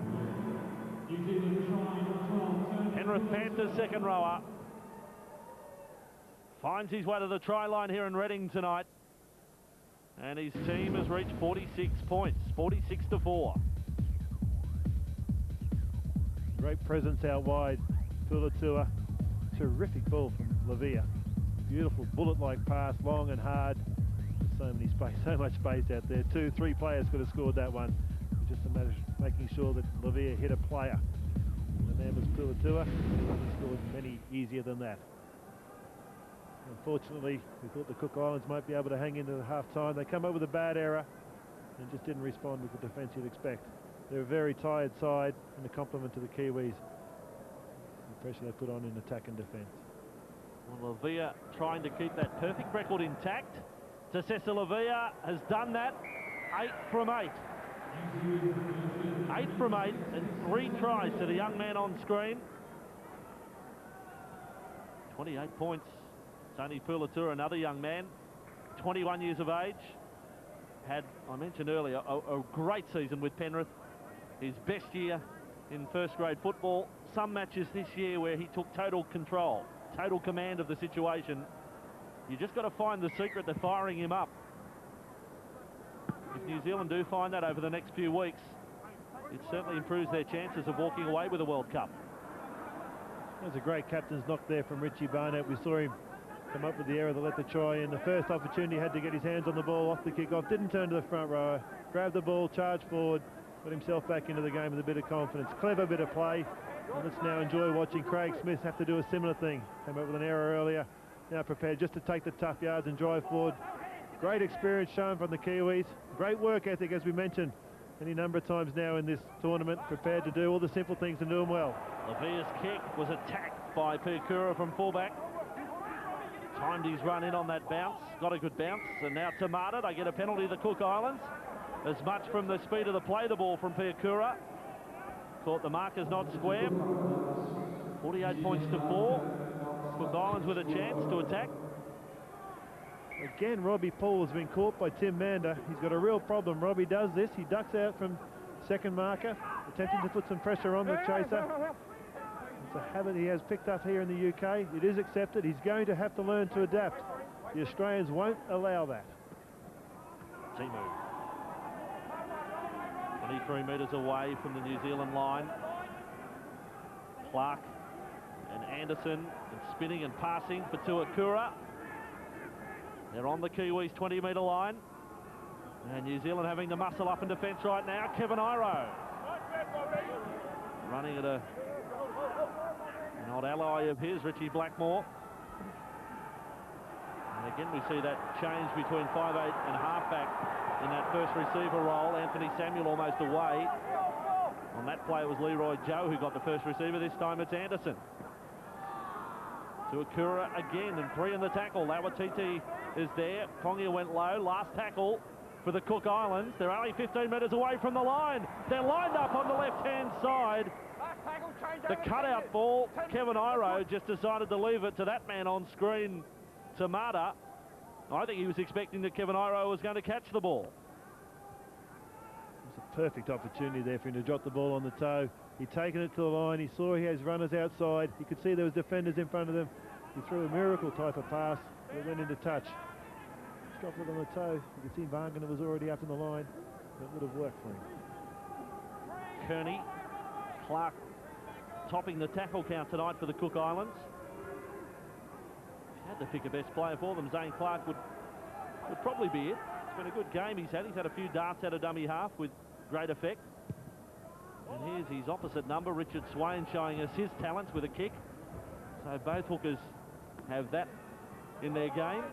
Penrith Panthers second rower finds his way to the try line here in Reading tonight. And his team has reached 46 points, 46-4. Great presence out wide. Puletua. Terrific ball from Lavia. Beautiful bullet-like pass, long and hard. So much space out there. 2, 3 players could have scored that one. It's just a matter of making sure that Lavia hit a player. The man was Puletua. He scored many easier than that. Unfortunately, we thought the Cook Islands might be able to hang into the half-time. They come up with a bad error and just didn't respond with the defence you'd expect. They're a very tired side and a compliment to the Kiwis. The pressure they put on in attack and defence. Well, Lavia trying to keep that perfect record intact. Tasesa Lavia has done that. 8 from 8. 8 from 8 and 3 tries to the young man on screen. 28 points. Tony Puletua, another young man, 21 years of age. Had, I mentioned earlier, a great season with Penrith. His best year in first grade football. Some matches this year where he took total control, total command of the situation. You just got to find the secret to firing him up. If New Zealand do find that over the next few weeks, it certainly improves their chances of walking away with a World Cup. There's a great captain's knock there from Richie Barnett. We saw him come up with the error that let the try in. The first opportunity, had to get his hands on the ball off the kickoff. Didn't turn to the front rower. Grabbed the ball, charged forward, got himself back into the game with a bit of confidence. Clever bit of play. And let's now enjoy watching Craig Smith have to do a similar thing. Came up with an error earlier. Now prepared just to take the tough yards and drive forward. Great experience shown from the Kiwis. Great work ethic, as we mentioned any number of times now in this tournament. Prepared to do all the simple things and do them well. Lavia's kick was attacked by Piakura from fullback. Timed his run in on that bounce. Got a good bounce. And now Tamata, they get a penalty to the Cook Islands. As much from the speed of the play the ball from Piakura. Caught the markers not square. 48 points to 4. Cook Islands with a chance to attack. Again, Robbie Paul has been caught by Tim Mander. He's got a real problem. Robbie does this. He ducks out from second marker, attempting to put some pressure on the chaser. It's a habit he has picked up here in the UK. It is accepted. He's going to have to learn to adapt. The Australians won't allow that. Timu. 23 metres away from the New Zealand line. Clark and Anderson, and spinning and passing for Tuakura. They're on the Kiwis 20-metre line. And New Zealand having to muscle up in defence right now. Kevin Iro. running at an old ally of his, Richie Blackmore. And again, we see that change between 5'8" and halfback in that first receiver role. Anthony Samuel almost away. On that play, it was Leroy Joe who got the first receiver. This time it's Anderson. To Akura again, and 3 in the tackle. Lauatiti is there. Pongia went low. Last tackle for the Cook Islands. They're only 15 metres away from the line. They're lined up on the left-hand side. The cutout ball, Kevin Iro just decided to leave it to that man on screen, Tamata. I think he was expecting that Kevin Iro was going to catch the ball. It's a perfect opportunity there for him to drop the ball on the toe. He'd taken it to the line. He saw he has runners outside. He could see there was defenders in front of them. He threw a miracle type of pass that went into touch. Just dropped it on the toe. You could see Vangana was already up in the line. That would have worked for him. Kearney, Clark topping the tackle count tonight for the Cook Islands. Had to pick a best player for them. Zane Clark would probably be it. It's been a good game he's had. He's had a few darts at a dummy half with great effect. And here's his opposite number, Richard Swain, showing us his talents with a kick. So both hookers have that in their game.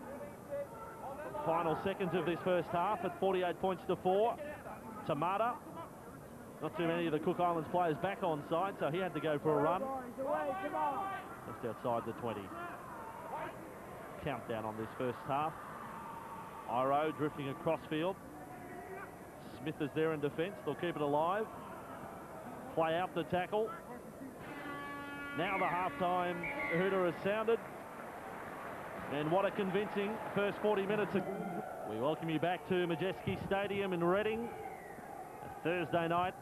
Final seconds of this first half at 48 points to 4. Tamata. Not too many of the Cook Islands players back on side, so he had to go for a run. Just outside the 20. Countdown on this first half. Iro drifting across field. Smith is there in defence. They'll keep it alive. Play out the tackle. Now the half-time hooter has sounded. And what a convincing first 40 minutes. We welcome you back to Majeski Stadium in Reading. A Thursday night,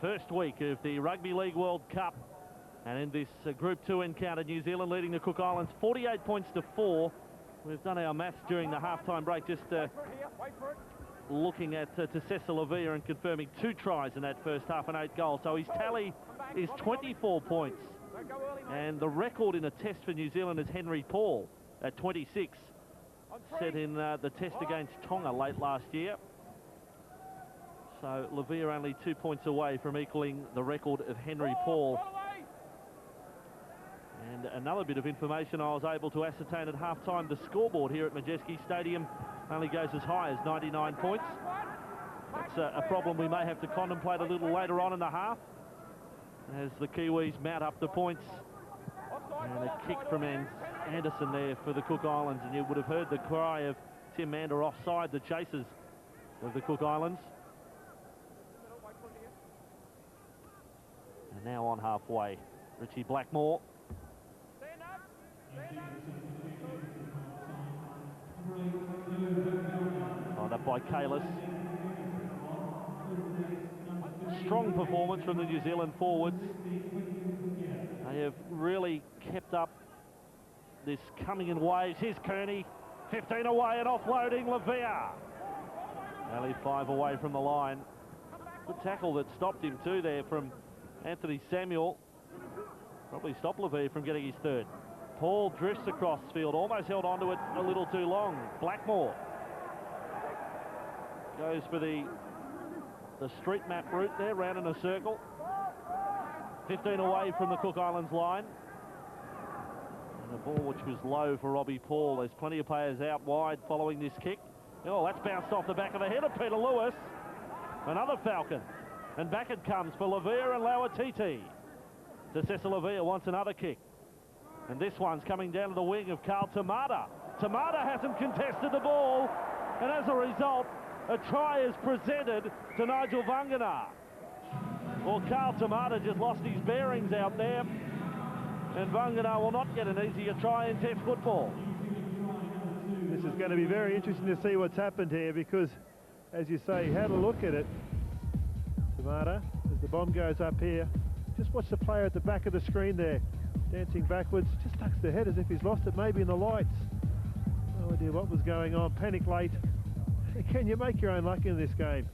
first week of the Rugby League World Cup. And in this Group 2 encounter, New Zealand leading the Cook Islands 48 points to 4. We've done our maths during the half-time break, just looking at Tessessa Lavia and confirming 2 tries in that first half and 8 goals. So his tally is 24 points. And the record in a test for New Zealand is Henry Paul at 26, set in the test against Tonga late last year. So Lavia only 2 points away from equaling the record of Henry Paul. And another bit of information I was able to ascertain at half-time, the scoreboard here at Majeski Stadium only goes as high as 99 points. That's a problem we may have to contemplate a little later on in the half, as the Kiwis mount up the points. And a kick from Anderson there for the Cook Islands, and you would have heard the cry of Tim Mander offside the chasers of the Cook Islands. And now on halfway, Richie Blackmore. Lined up by Kalis. Strong performance from the New Zealand forwards. They have really kept up this coming in waves. Here's Kearney, 15 away and offloading Lavia. Only 5 away from the line. Good tackle that stopped him too there from Anthony Samuel. Probably stopped Lavia from getting his third. Paul drifts across field, almost held onto it a little too long. Blackmore goes for the street map route there, round in a circle. 15 away from the Cook Islands line. And a ball which was low for Robbie Paul. There's plenty of players out wide following this kick. Oh, that's bounced off the back of the head of Peter Lewis. Another Falcon. And back it comes for Lavia and Lauatiti. Tessessa Lavia wants another kick. And this one's coming down to the wing of Carl Tamata. Tamata hasn't contested the ball. And as a result, a try is presented to Nigel Vangana. Well, Carl Tamata just lost his bearings out there. And Vangana will not get an easier try in Test football. This is going to be very interesting to see what's happened here, because, as you say, had a look at it. Tamata, as the bomb goes up here, just watch the player at the back of the screen there, dancing backwards, just ducks the head as if he's lost it, maybe in the lights. No idea what was going on, panic late. Can you make your own luck in this game?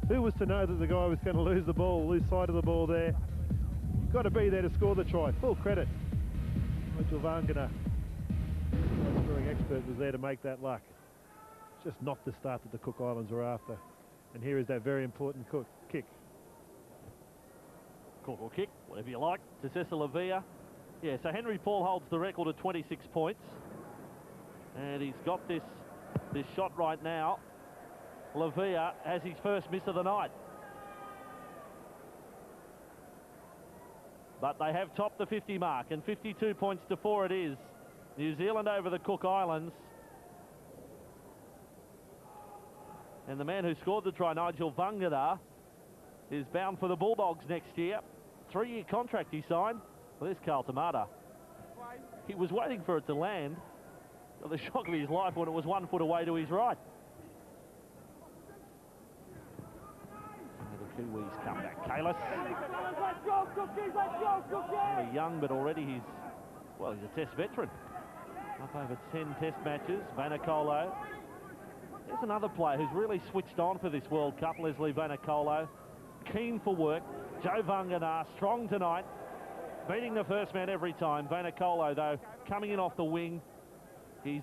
Who was to know that the guy was going to lose the ball, lose sight of the ball there? You've got to be there to score the try. Full credit. Nigel Vangana, the scoring expert, was there to make that luck. Just not the start that the Cook Islands were after. And here is that very important kick. corporal kick, whatever you like, to Cecil Lavia. Yeah, so Henry Paul holds the record at 26 points. And he's got this shot right now. Lavia has his first miss of the night. But they have topped the 50 mark, and 52 points to 4 it is. New Zealand over the Cook Islands. And the man who scored the try, Nigel Vangada, is bound for the Bulldogs next year. 3-year contract he signed. Well, there's Carl Tamata. He was waiting for it to land. Got the shock of his life when it was 1 foot away to his right. The Kiwis come back. Kalis. Only young, but already he's a Test veteran. Up over 10 Test matches. Vanakolo. There's another player who's really switched on for this World Cup, Leslie Vanakolo. Keen for work. Joe Vangana, strong tonight. Beating the first man every time. Vanakolo, though, coming in off the wing. He's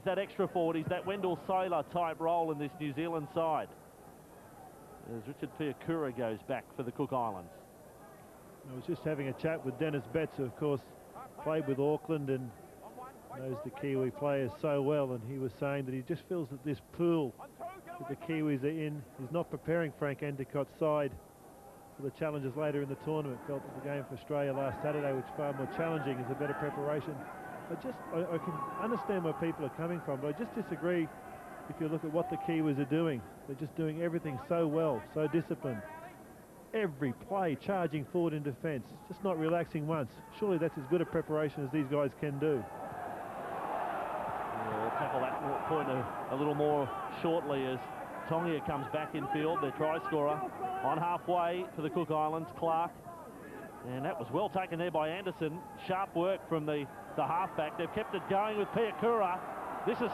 that extra forward. He's that Wendell Saylor type role in this New Zealand side. As Richard Piakura goes back for the Cook Islands. I was just having a chat with Dennis Betts, who of course played with Auckland and knows the Kiwi players so well, and he was saying that he just feels that this pool that the Kiwis are in is not preparing Frank Endicott's side for the challenges later in the tournament. Felt that the game for Australia last Saturday was far more challenging, is a better preparation. I can understand where people are coming from, but I just disagree if you look at what the Kiwis are doing. They're just doing everything so well, so disciplined. Every play charging forward in defence, just not relaxing once. Surely that's as good a preparation as these guys can do. We'll tackle that point a little more shortly as Tongia comes back in field, their try scorer. On halfway for the Cook Islands, Clark. And that was well taken there by Anderson. Sharp work from the halfback. They've kept it going with Piakura. This is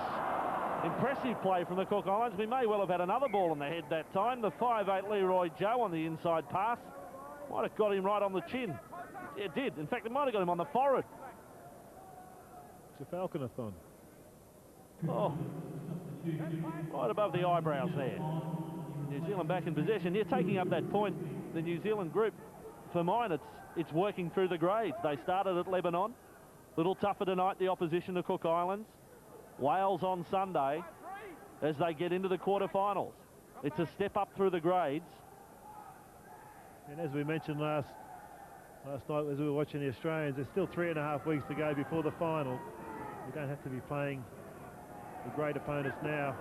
impressive play from the Cook Islands. We may well have had another ball in the head that time. The 5'8" Leroy Joe on the inside pass. Might have got him right on the chin. It did. In fact, it might have got him on the forehead. It's a Falconathon. Oh, right above the eyebrows there. New Zealand back in possession. They're taking up that point. The New Zealand group, for mine, it's working through the grades. They started at Lebanon. Little tougher tonight, the opposition to Cook Islands. Wales on Sunday as they get into the quarterfinals. It's a step up through the grades. And as we mentioned last night as we were watching the Australians, there's still 3.5 weeks to go before the final. You don't have to be playing the great opponents now.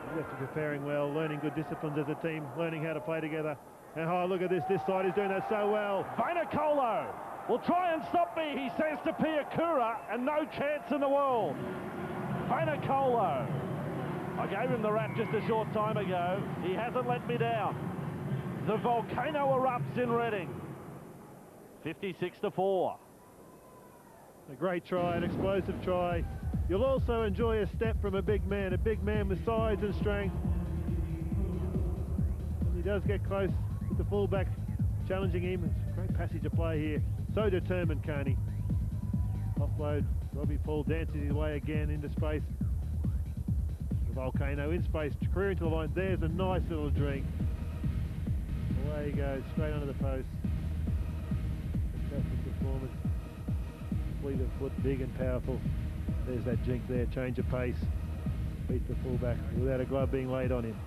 You have to be preparing well, learning good disciplines as a team, learning how to play together. And look at this side is doing that so well. Vanakolo will try and stop me, he says to Piakura, and no chance in the world. Vanakolo. I gave him the rap just a short time ago. He hasn't let me down. The volcano erupts in Reading. 56-4. A great try, an explosive try. You'll also enjoy a step from a big man with size and strength. And he does get close with the fullback challenging him. It's a great passage of play here. So determined, Carney. Offload. Robbie Paul dances his way again into space. The volcano in space, careering to the line. There's a nice little drink. Away he goes, straight under the post. Fantastic performance. Fleet of foot, big and powerful. There's that jink there, change of pace. Beat the fullback without a glove being laid on him.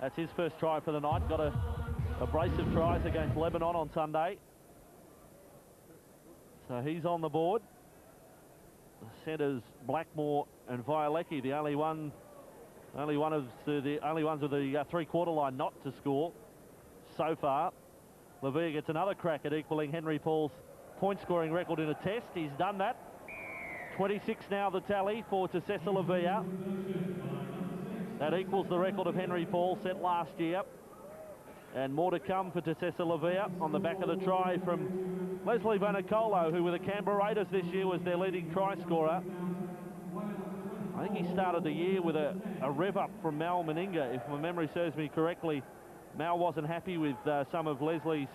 That's his first try for the night. Got a brace of tries against Lebanon on Sunday. So he's on the board. The centres Blackmore and Violecki, the only ones with the three-quarter line not to score so far. Lavia gets another crack at equaling Henry Paul's point-scoring record in a test. He's done that. 26 now the tally for Tessessa Lavia. That equals the record of Henry Paul set last year. And more to come for Tessessa Lavia on the back of the try from Leslie Vanakolo, who with the Canberra Raiders this year was their leading try scorer. I think he started the year with a rev up from Mal Meninga, if my memory serves me correctly. Mal wasn't happy with some of Leslie's,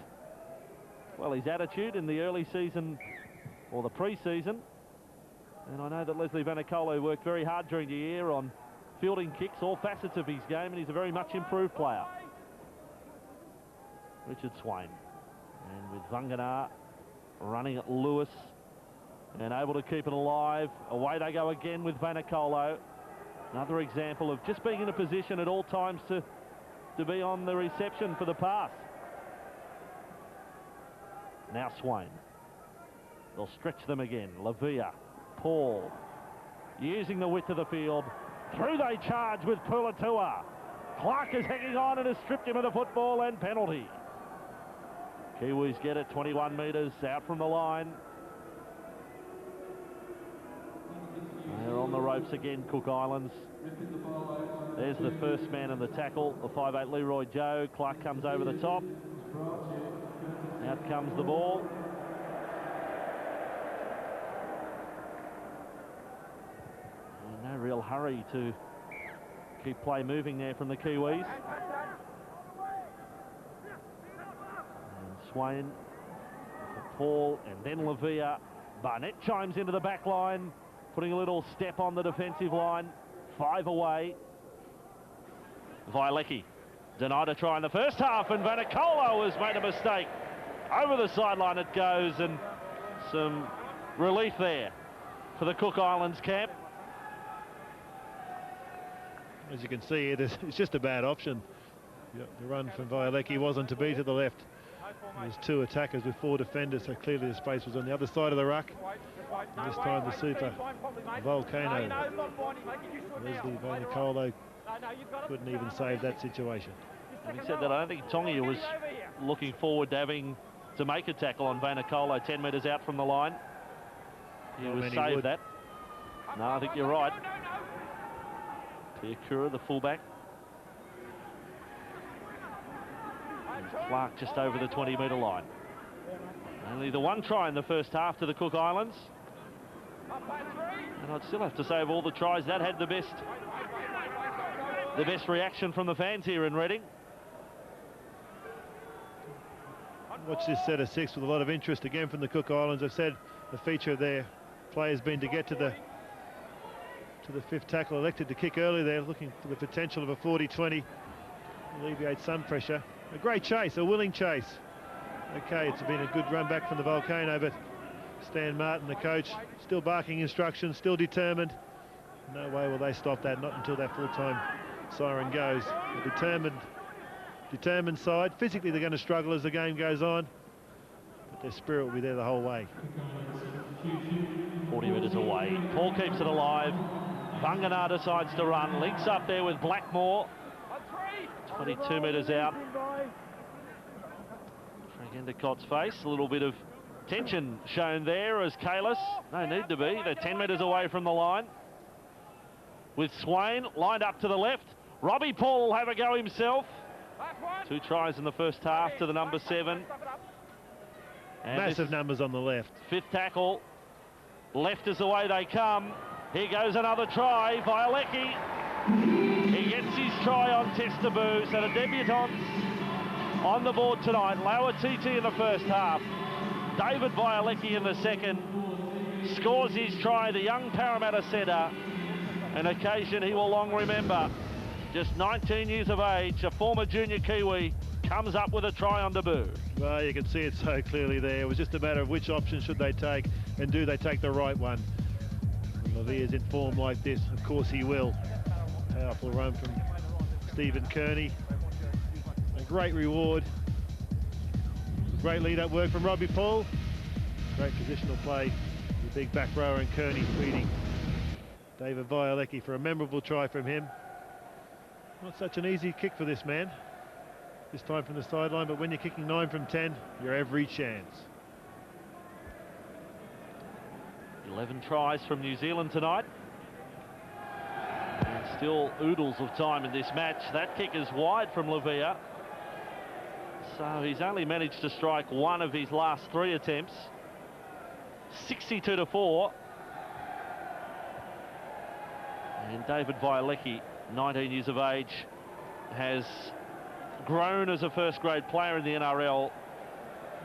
his attitude in the early season or the pre-season. And I know that Leslie Vanakolo worked very hard during the year on fielding kicks, all facets of his game, and he's a very much improved player. Richard Swain. And with Vangana running at Lewis and able to keep it alive. Away they go again with Vanakola. Another example of just being in a position at all times to be on the reception for the pass. Now Swain. They'll stretch them again. Lavia, Paul, using the width of the field. Through they charge with Pulatua. Clark is hanging on and has stripped him of the football and penalty. Kiwis get it 21 metres out from the line. They're on the ropes again, Cook Islands. There's the first man in the tackle, the 5'8" Leroy Joe. Clark comes over the top. Out comes the ball. No real hurry to keep play moving there from the Kiwis. And Swain, Paul, and then Lavia. Barnett chimes into the back line, putting a little step on the defensive line. 5 away. Violecki denied a try in the first half, and Vanakola has made a mistake. Over the sideline it goes, and some relief there for the Cook Islands camp. As you can see, it's just a bad option. The run from Violecki wasn't to be to the left. There's 2 attackers with 4 defenders, so clearly the space was on the other side of the ruck. And this time the super Volcano, Leslie Vanakola, couldn't even save that situation. Having said that, I don't think Tongia was looking forward to having to make a tackle on Vanakola 10 metres out from the line. He was saved that. No, I think you're right. Piakura, the fullback. And Clark just over the 20-metre line. Only the 1 try in the first half to the Cook Islands. And I'd still have to say of all the tries, that had the best reaction from the fans here in Reading. Watch this set of 6 with a lot of interest again from the Cook Islands. I've said the feature of their play has been to get to the 5th tackle. Elected to kick early there, looking for the potential of a 40-20, alleviate some pressure. A great chase, a willing chase. Okay, it's been a good run back from the Volcano, but Stan Martin, the coach, still barking instructions, still determined. No way will they stop that, not until that full-time siren goes. A determined side. Physically they're going to struggle as the game goes on, but their spirit will be there the whole way. 40 metres away. Paul keeps it alive. Vangana decides to run. Links up there with Blackmore. 22 metres out. Frank Endicott's face. A little bit of tension shown there as Kalis. No need to be. They're 10 metres away from the line. With Swain lined up to the left. Robbie Paul will have a go himself. 2 tries in the first half to the number 7. And massive numbers on the left. 5th tackle. Left is the way they come. Here goes another try. Violecki. He gets his try on Testaboo. So the debutants on the board tonight. Lauatiti in the first half. David Violecki in the second. Scores his try, the young Parramatta centre. An occasion he will long remember. Just 19 years of age, a former junior Kiwi, comes up with a try on debut. Well, you can see it so clearly there. It was just a matter of which option should they take, and do they take the right one. When Lavia's in form like this, of course he will. Powerful run from Stephen Kearney. A great reward. Great lead-up work from Robbie Paul. Great positional play. The big back rower and Kearney feeding David Violecki for a memorable try from him. Not such an easy kick for this man. This time from the sideline, but when you're kicking 9 from 10, you're every chance. 11 tries from New Zealand tonight. And still oodles of time in this match. That kick is wide from Lavia. So he's only managed to strike 1 of his last 3 attempts. 62-4. And David Violecki, 19 years of age, has grown as a first-grade player in the NRL.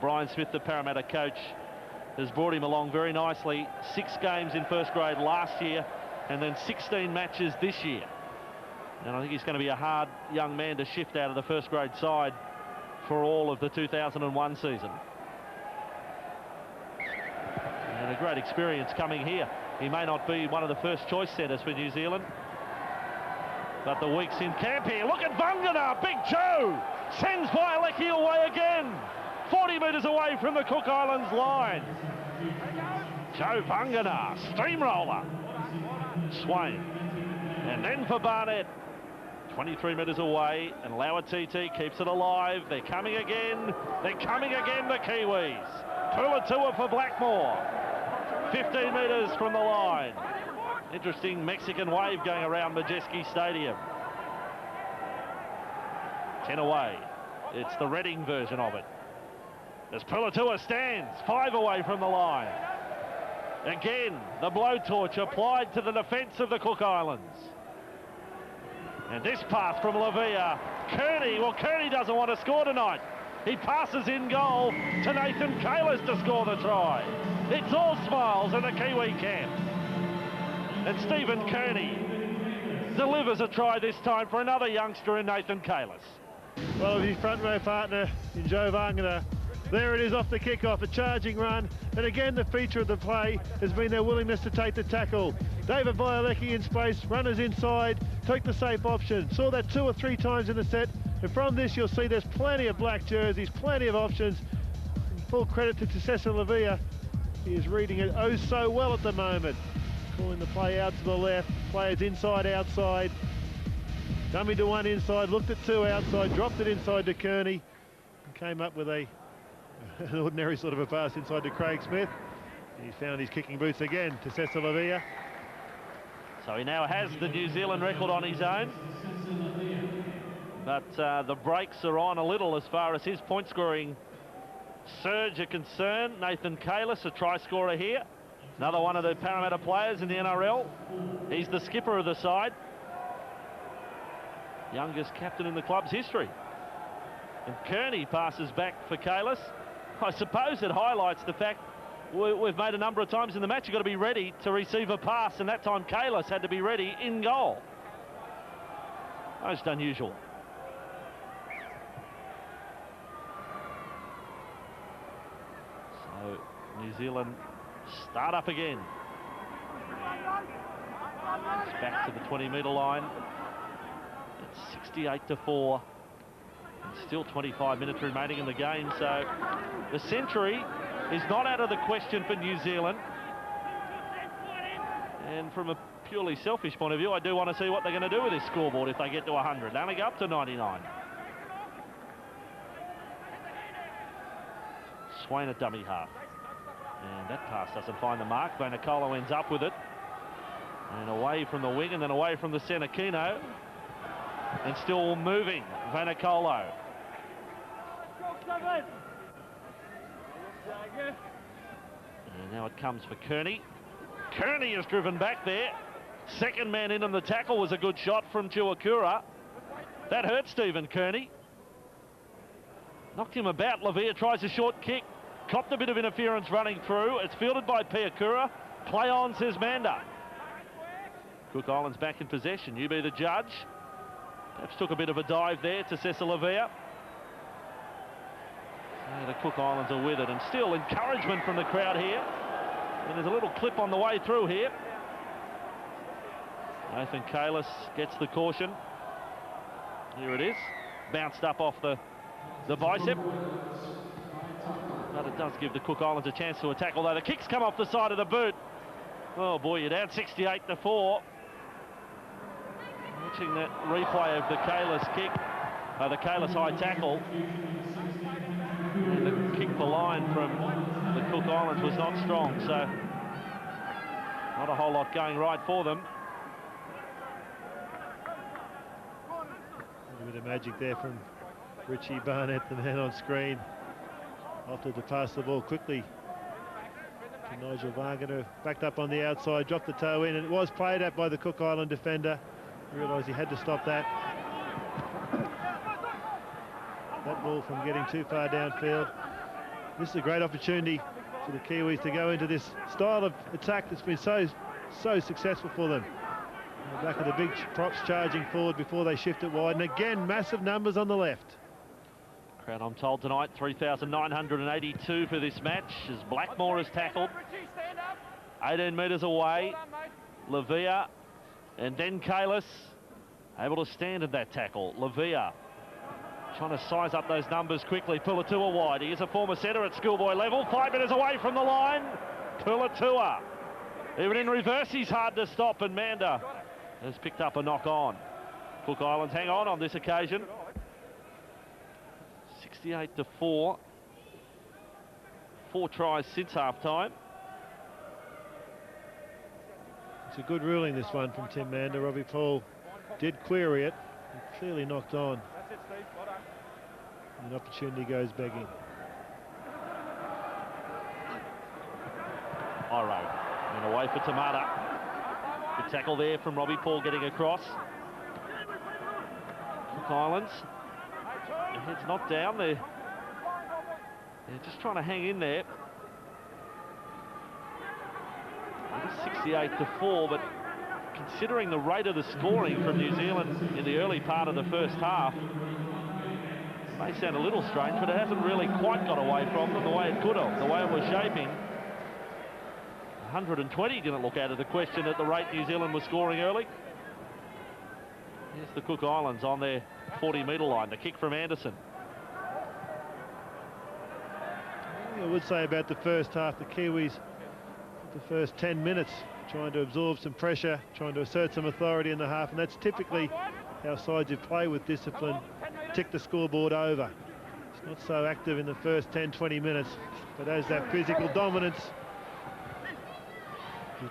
Brian Smith, the Parramatta coach, has brought him along very nicely. 6 games in first grade last year, and then 16 matches this year. And I think he's going to be a hard young man to shift out of the first grade side for all of the 2001 season. And a great experience coming here. He may not be one of the first choice centres for New Zealand, but the week's in camp here. Look at Vangana, Big Joe sends Bielecki away again. 40 metres away from the Cook Islands line. Joe Vangana, steamroller. Swain. And then for Barnett. 23 metres away, and Lauatiti keeps it alive. They're coming again. They're coming again, the Kiwis. Pulatua for Blackmore. 15 metres from the line. Interesting Mexican wave going around Majeski Stadium. 10 away. It's the Reading version of it. As Pulatua stands 5 away from the line. Again, the blowtorch applied to the defence of the Cook Islands. And this pass from Lavia. Kearney, well, Kearney doesn't want to score tonight. He passes in goal to Nathan Kalis to score the try. It's all smiles in the Kiwi camp. And Stephen Kearney delivers a try this time for another youngster in Nathan Kalis. Well, his front row partner in Joe Vangana. There it is off the kick-off, a charging run. And again, the feature of the play has been their willingness to take the tackle. David Bielecki in space, runners inside, took the safe option. Saw that 2 or 3 times in the set. And from this, you'll see there's plenty of black jerseys, plenty of options. And full credit to Cecil Lavia. He is reading it oh so well at the moment. Calling the play out to the left, players inside, outside. Dummy to 1 inside, looked at 2 outside, dropped it inside to Kearney. And came up with an ordinary sort of a pass inside to Craig Smith. He found his kicking boots again to Cecil Lavia. So he now has the New Zealand record on his own. But the brakes are on a little as far as his point scoring surge are concerned. Nathan Kalis, a try scorer here. Another one of the Parramatta players in the NRL. He's the skipper of the side. Youngest captain in the club's history. And Kearney passes back for Kalis. I suppose it highlights the fact we've made a number of times in the match. You've got to be ready to receive a pass, and that time Kalis had to be ready in goal. Most unusual. So New Zealand start up again. It's back to the 20-metre line. It's 68-4. And still 25 minutes remaining in the game, so the century is not out of the question for New Zealand. And from a purely selfish point of view, I do want to see what they're going to do with this scoreboard if they get to 100. They only go up to 99. Swain at dummy half. And that pass doesn't find the mark. Vanakola ends up with it. And away from the wing and then away from the centre, Kino. And still moving, Vanakola. And now it comes for Kearney. Kearney is driven back there. Second man in on the tackle was a good shot from Chiwakura. That hurt Stephen Kearney. Knocked him about. Lavia tries a short kick. Copped a bit of interference running through. It's fielded by Piakura. Play on, says Manda. Cook Islands back in possession. You be the judge. Perhaps took a bit of a dive there to Cecil Lavia. So the Cook Islands are with it, and still encouragement from the crowd here. And there's a little clip on the way through here. Nathan Kalis gets the caution. Here it is. Bounced up off the bicep. But it does give the Cook Islands a chance to attack, although the kicks come off the side of the boot. Oh boy, you're down 68-4. Watching that replay of the Kalis kick, the Kalis high tackle. And the kick for line from the Cook Islands was not strong, so not a whole lot going right for them. A bit of magic there from Richie Barnett, the man on screen. Opted to pass the ball quickly to Nigel Vangana, backed up on the outside, dropped the toe in, and it was played at by the Cook Island defender. Realised he had to stop that ball from getting too far downfield. This is a great opportunity for the Kiwis to go into this style of attack that's been so successful for them. On the back of the big props charging forward before they shift it wide, and again massive numbers on the left. Crowd, I'm told tonight, 3,982 for this match as Blackmore has tackled. 18 metres away, Lavia and then Kalis able to stand at that tackle. Lavia trying to size up those numbers quickly. Pulatua wide. He is a former centre at schoolboy level. 5 metres away from the line. Pulatua. Even in reverse, he's hard to stop, and Manda has picked up a knock on. Cook Islands hang on this occasion. 68-4. 4 tries since half-time. It's a good ruling, this one, from Tim Manda. Robbie Paul did query it and clearly knocked on. An opportunity goes begging. Iro and away for Tamata. Good tackle there from Robbie Paul getting across. Cook Islands. Their head's not down. They're just trying to hang in there. It is 68-4, but considering the rate of the scoring from New Zealand in the early part of the first half, it may sound a little strange, but it hasn't really quite got away from them the way it could have, the way it was shaping. 120 didn't look out of the question at the rate New Zealand was scoring early. Here's the Cook Islands on their 40-metre line. The kick from Anderson. I would say about the first half, the Kiwis, the first 10 minutes, trying to absorb some pressure, trying to assert some authority in the half, and that's typically how sides who play with discipline tick the scoreboard over. It's not so active in the first 10-20 minutes, but as that physical dominance is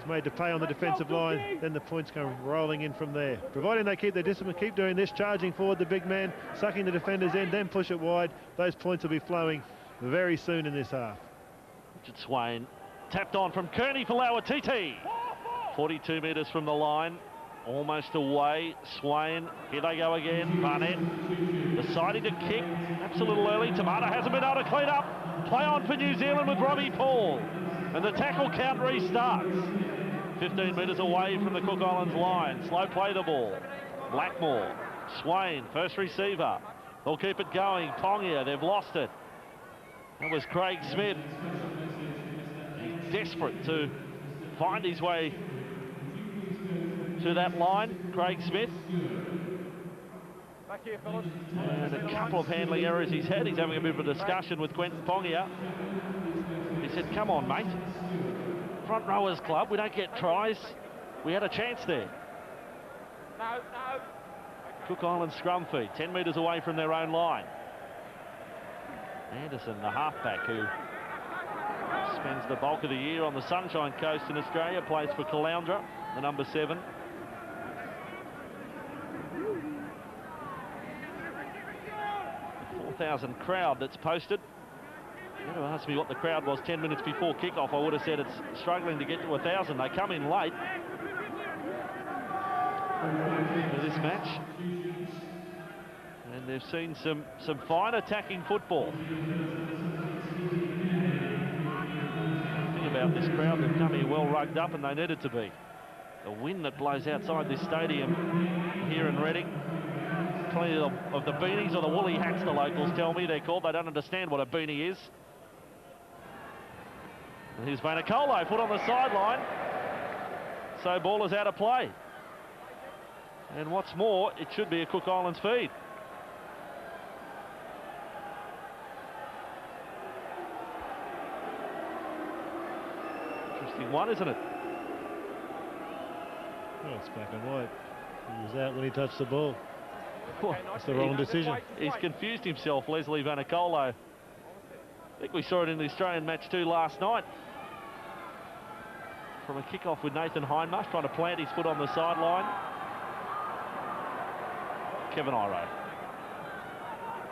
made to pay on the defensive line, then the points come rolling in from there. Providing they keep their discipline, keep doing this, charging forward the big man, sucking the defenders in, then push it wide, those points will be flowing very soon in this half. Richard Swain tapped on from Kearney for Lauatiti. 42 metres from the line, almost away. Swain, here they go again. Barnett deciding to kick, perhaps a little early. Tamata hasn't been able to clean up. Play on for New Zealand with Robbie Paul, and the tackle count restarts. 15 metres away from the Cook Islands line. Slow play the ball. Blackmore, Swain, first receiver. They'll keep it going. Pongia, they've lost it. That was Craig Smith. He's desperate to find his way to that line, Craig Smith. Back here, fellas. And a couple of handling errors he's had. He's having a bit of a discussion with Quentin Pongia. He said, come on, mate. Front rowers club, we don't get tries. We had a chance there. No. Cook Islands scrum feed, 10 metres away from their own line. Anderson, the halfback, who spends the bulk of the year on the Sunshine Coast in Australia, plays for Caloundra, the number 7. The 4,000 crowd that's posted. If you asked me what the crowd was 10 minutes before kickoff, I would have said it's struggling to get to 1,000. They come in late for this match, and they've seen some fine attacking football. Think about this crowd, they've come here well rugged up, and they needed to be. The wind that blows outside this stadium here in Reading. Plenty of the beanies or the woolly hats, the locals tell me they're called. They don't understand what a beanie is. And here's Vanacola put on the sideline. So ball is out of play. And what's more, it should be a Cook Islands feed. Interesting one, isn't it? Oh, it's black and white. He was out when he touched the ball. That's the wrong decision. He's confused himself, Leslie Vanacola. I think we saw it in the Australian match too last night. From a kick-off with Nathan Hindmarsh, trying to plant his foot on the sideline. Kevin Iro.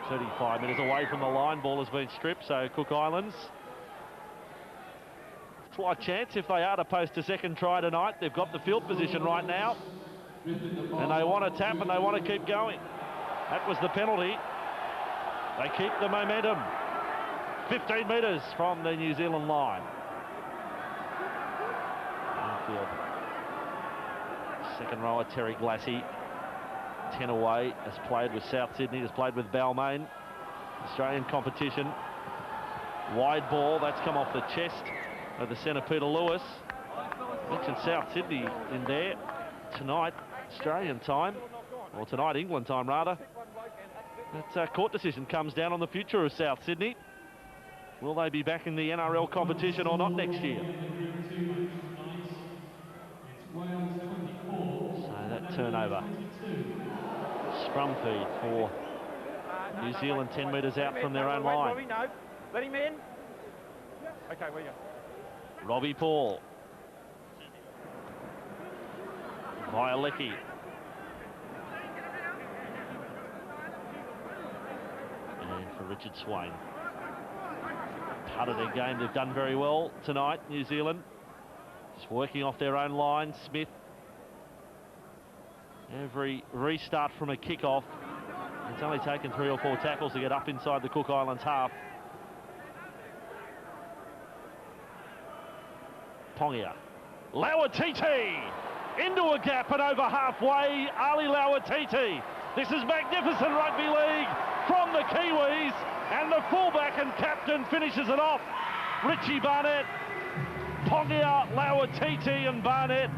35 metres away from the line, ball has been stripped, so Cook Islands. Slight chance if they are to post a second try tonight. They've got the field position right now, and they want to tap and they want to keep going. That was the penalty. They keep the momentum. 15 metres from the New Zealand line. Infield. Second rower Terry Glassy 10 away, has played with South Sydney, has played with Balmain. Australian competition. Wide ball, that's come off the chest of the centre, Peter Lewis. Mentioned South Sydney in there tonight, Australian time, or tonight England time rather. That court decision comes down on the future of South Sydney. Will they be back in the NRL competition or not next year? So that turnover. Scrum feed for New Zealand, 10 metres out from their own line. Robbie, no. Let him in. Okay, where you go? Robbie Paul. Violecki. And for Richard Swain. Part of their game, they've done very well tonight, New Zealand. Just working off their own line. Smith. Every restart from a kick-off, it's only taken 3 or 4 tackles to get up inside the Cook Islands half. Pongia. Lauatiti into a gap and over halfway. Ali Lauatiti. This is magnificent rugby league from the Kiwis, and the fullback and captain finishes it off. Richie Barnett, Pongia, Lauatiti and Barnett.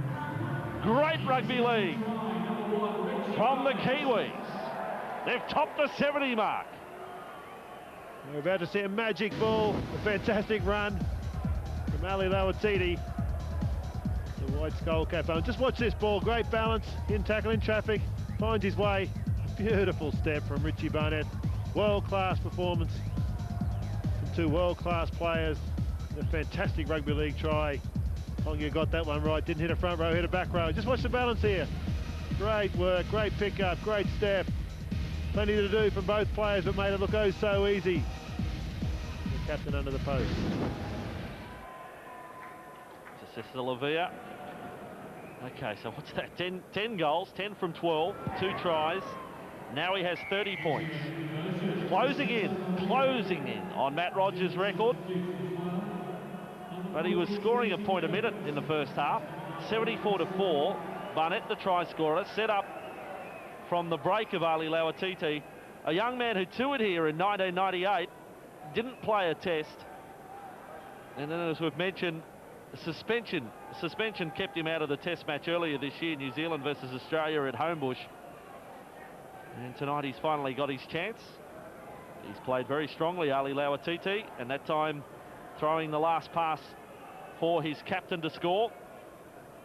Great rugby league from the Kiwis. They've topped the 70 mark. We're about to see a magic ball, a fantastic run from Ali Lauatiti, the white skull cap on. Just watch this ball, great balance, in tackle, in traffic, finds his way. A beautiful step from Richie Barnett. World-class performance from 2 world-class players. A fantastic rugby league try. Pongia got that one right, didn't hit a front row, hit a back row. Just watch the balance here. Great work, great pickup, great step. Plenty to do from both players, but made it look oh so easy. The captain under the post. To Cecilavia. Okay, so what's that? 10 goals, 10 from 12, 2 tries. Now he has 30 points. Closing in on Matt Rogers' record. But he was scoring a point a minute in the first half. 74-4. Barnett, the try scorer, set up from the break of Ali Lauatiti, a young man who toured here in 1998, didn't play a test, and then, as we've mentioned, suspension kept him out of the test match earlier this year, New Zealand versus Australia at Homebush. And tonight he's finally got his chance. He's played very strongly, Ali Lauatiti, and that time throwing the last pass for his captain to score.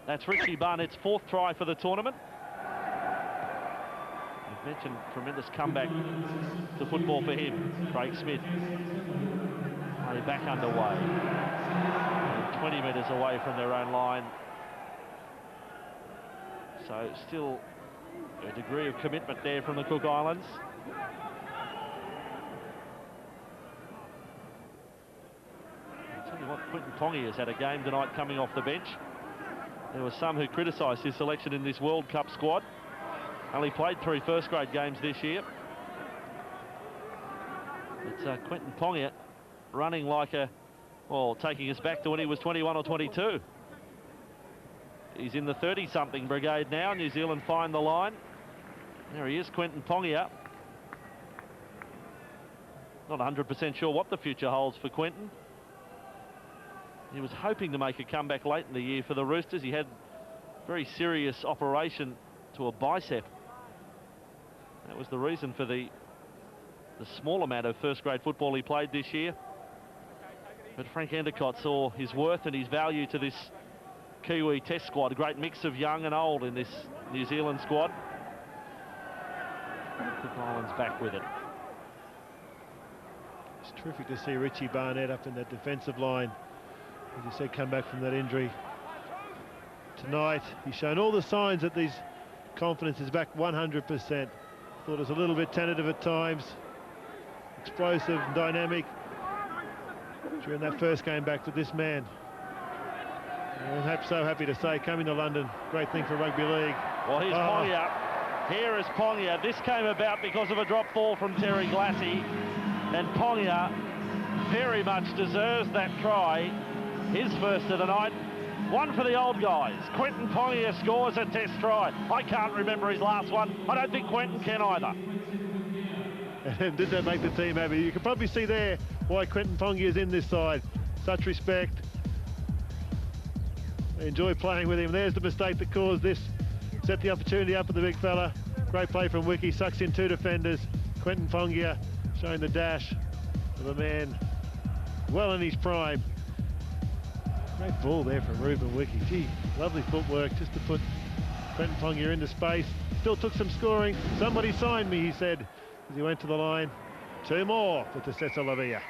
That's Richie Barnett's 4th try for the tournament. I've mentioned tremendous comeback to football for him. Craig Smith. Play back underway. 20 metres away from their own line. So still a degree of commitment there from the Cook Islands. I'll tell you what, Quinton Pongia has had a game tonight coming off the bench. There were some who criticised his selection in this World Cup squad. Only played 3 first-grade games this year. It's Quinton Pongia running like taking us back to when he was 21 or 22. He's in the 30-something brigade now. New Zealand find the line. There he is, Quinton Pongia. Not 100% sure what the future holds for Quinton. He was hoping to make a comeback late in the year for the Roosters. He had very serious operation to a bicep. That was the reason for the small amount of first-grade football he played this year. But Frank Endicott saw his worth and his value to this Kiwi Test squad. A great mix of young and old in this New Zealand squad. Cook Islands back with it. It's terrific to see Richie Barnett up in that defensive line. As you said, come back from that injury. Tonight, he's shown all the signs that his confidence is back 100%. Thought it was a little bit tentative at times. Explosive and dynamic during that first game back to this man. I'm so happy to say, coming to London, great thing for rugby league. Well, here's Pongia. Here is Pongia. This came about because of a drop ball from Terry Glassy. And Pongia very much deserves that try. His first of the night. One for the old guys. Quentin Pongia scores a test try. I can't remember his last one. I don't think Quentin can either. And did that make the team happy? You can probably see there why Quentin Pongia is in this side. Such respect. They enjoy playing with him. There's the mistake that caused this. Set the opportunity up for the big fella. Great play from Wiki. Sucks in 2 defenders. Quentin Pongia showing the dash of a man well in his prime. Great ball there from Ruben Wiki. Gee, lovely footwork just to put Quentin Pongia into space. Still took some scoring. Somebody signed me, he said, as he went to the line. 2 more for Te Sesa Lavia.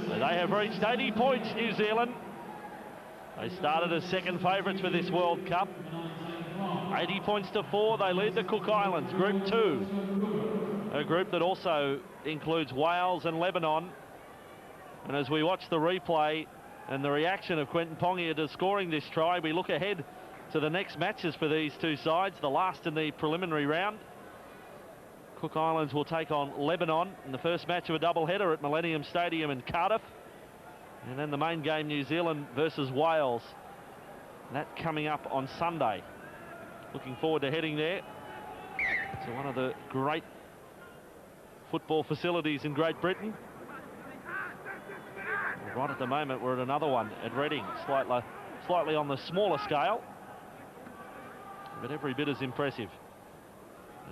They have reached 80 points, New Zealand. They started as second favourites for this World Cup. 80 points to 4. They lead the Cook Islands, Group 2. A group that also includes Wales and Lebanon. And as we watch the replay and the reaction of Quentin Pongia to scoring this try, we look ahead to the next matches for these two sides, the last in the preliminary round. Cook Islands will take on Lebanon in the first match of a doubleheader at Millennium Stadium in Cardiff. And then the main game, New Zealand versus Wales. That coming up on Sunday. Looking forward to heading there to one of the great football facilities in Great Britain. Right at the moment, we're at another one at Reading, slightly on the smaller scale, but every bit as impressive.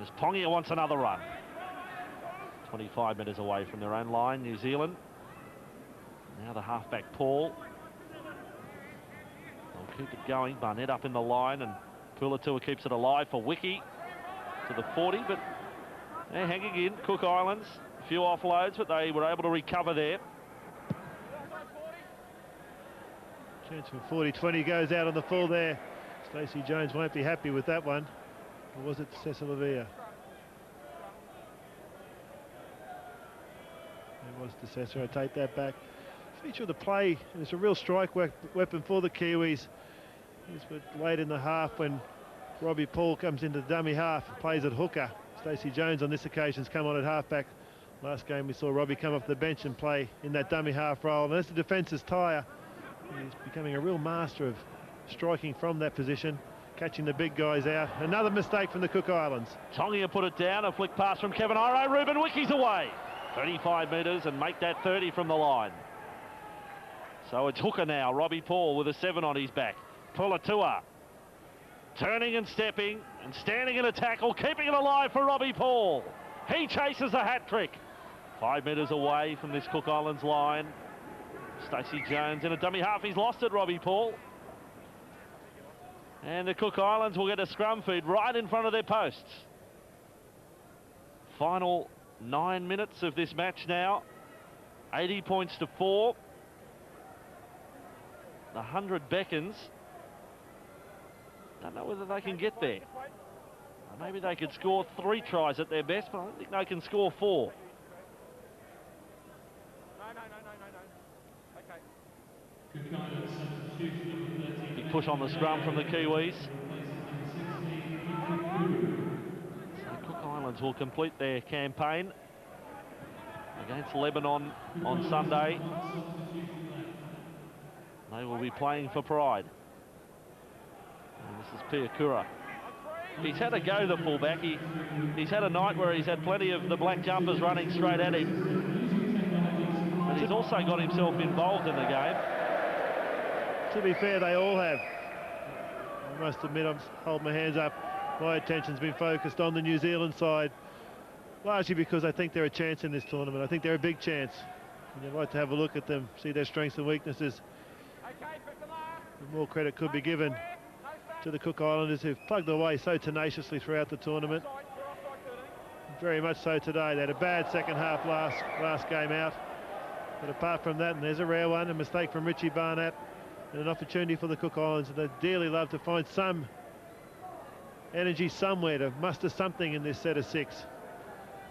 As Pongia wants another run. 25 metres away from their own line, New Zealand. Now the halfback Paul. They'll keep it going. Barnett up in the line, and Pulatua keeps it alive for Wiki to the 40, but they're hanging in. Cook Islands, a few offloads, but they were able to recover there. Chance for 40-20 goes out on the full there. Stacey Jones won't be happy with that one. Or was it Te Sesa Lavia? It was Te Sesa. I take that back. Feature of the play, and it's a real strike weapon for the Kiwis. It's late in the half when Robbie Paul comes into the dummy half and plays at hooker. Stacey Jones on this occasion has come on at halfback. Last game we saw Robbie come off the bench and play in that dummy half role. And as the defence is tire, he's becoming a real master of striking from that position, catching the big guys out. Another mistake from the Cook Islands. Tongia put it down, a flick pass from Kevin Iro. Ruben Wiki's away. 35 metres and make that 30 from the line. So it's hooker now. Robbie Paul with a 7 on his back. Pulatua turning and stepping and standing in a tackle, keeping it alive for Robbie Paul. He chases a hat trick. 5 metres away from this Cook Islands line. Stacey Jones in a dummy half. He's lost it, Robbie Paul. And the Cook Islands will get a scrum feed right in front of their posts. Final 9 minutes of this match now. 80 points to 4. The 100 beckons. Don't know whether they can get there. Maybe they could score 3 tries at their best, but I don't think they can score 4. Big push on the scrum from the Kiwis. So Cook Islands will complete their campaign against Lebanon on Sunday. They will be playing for pride. And this is Piakura. He's had a go, the fullback. He's had a night where he's had plenty of the black jumpers running straight at him. But he's also got himself involved in the game. To be fair, they all have. I must admit, I'm holding my hands up. My attention's been focused on the New Zealand side, largely because I think they're a chance in this tournament. I think they're a big chance. And I'd like to have a look at them, see their strengths and weaknesses. More credit could be given to the Cook Islanders, who've plugged away so tenaciously throughout the tournament. Very much so today. They had a bad second half last game out. But apart from that, and there's a rare one, a mistake from Richie Barnett, and an opportunity for the Cook Islands. And they'd dearly love to find some energy somewhere to muster something in this set of 6.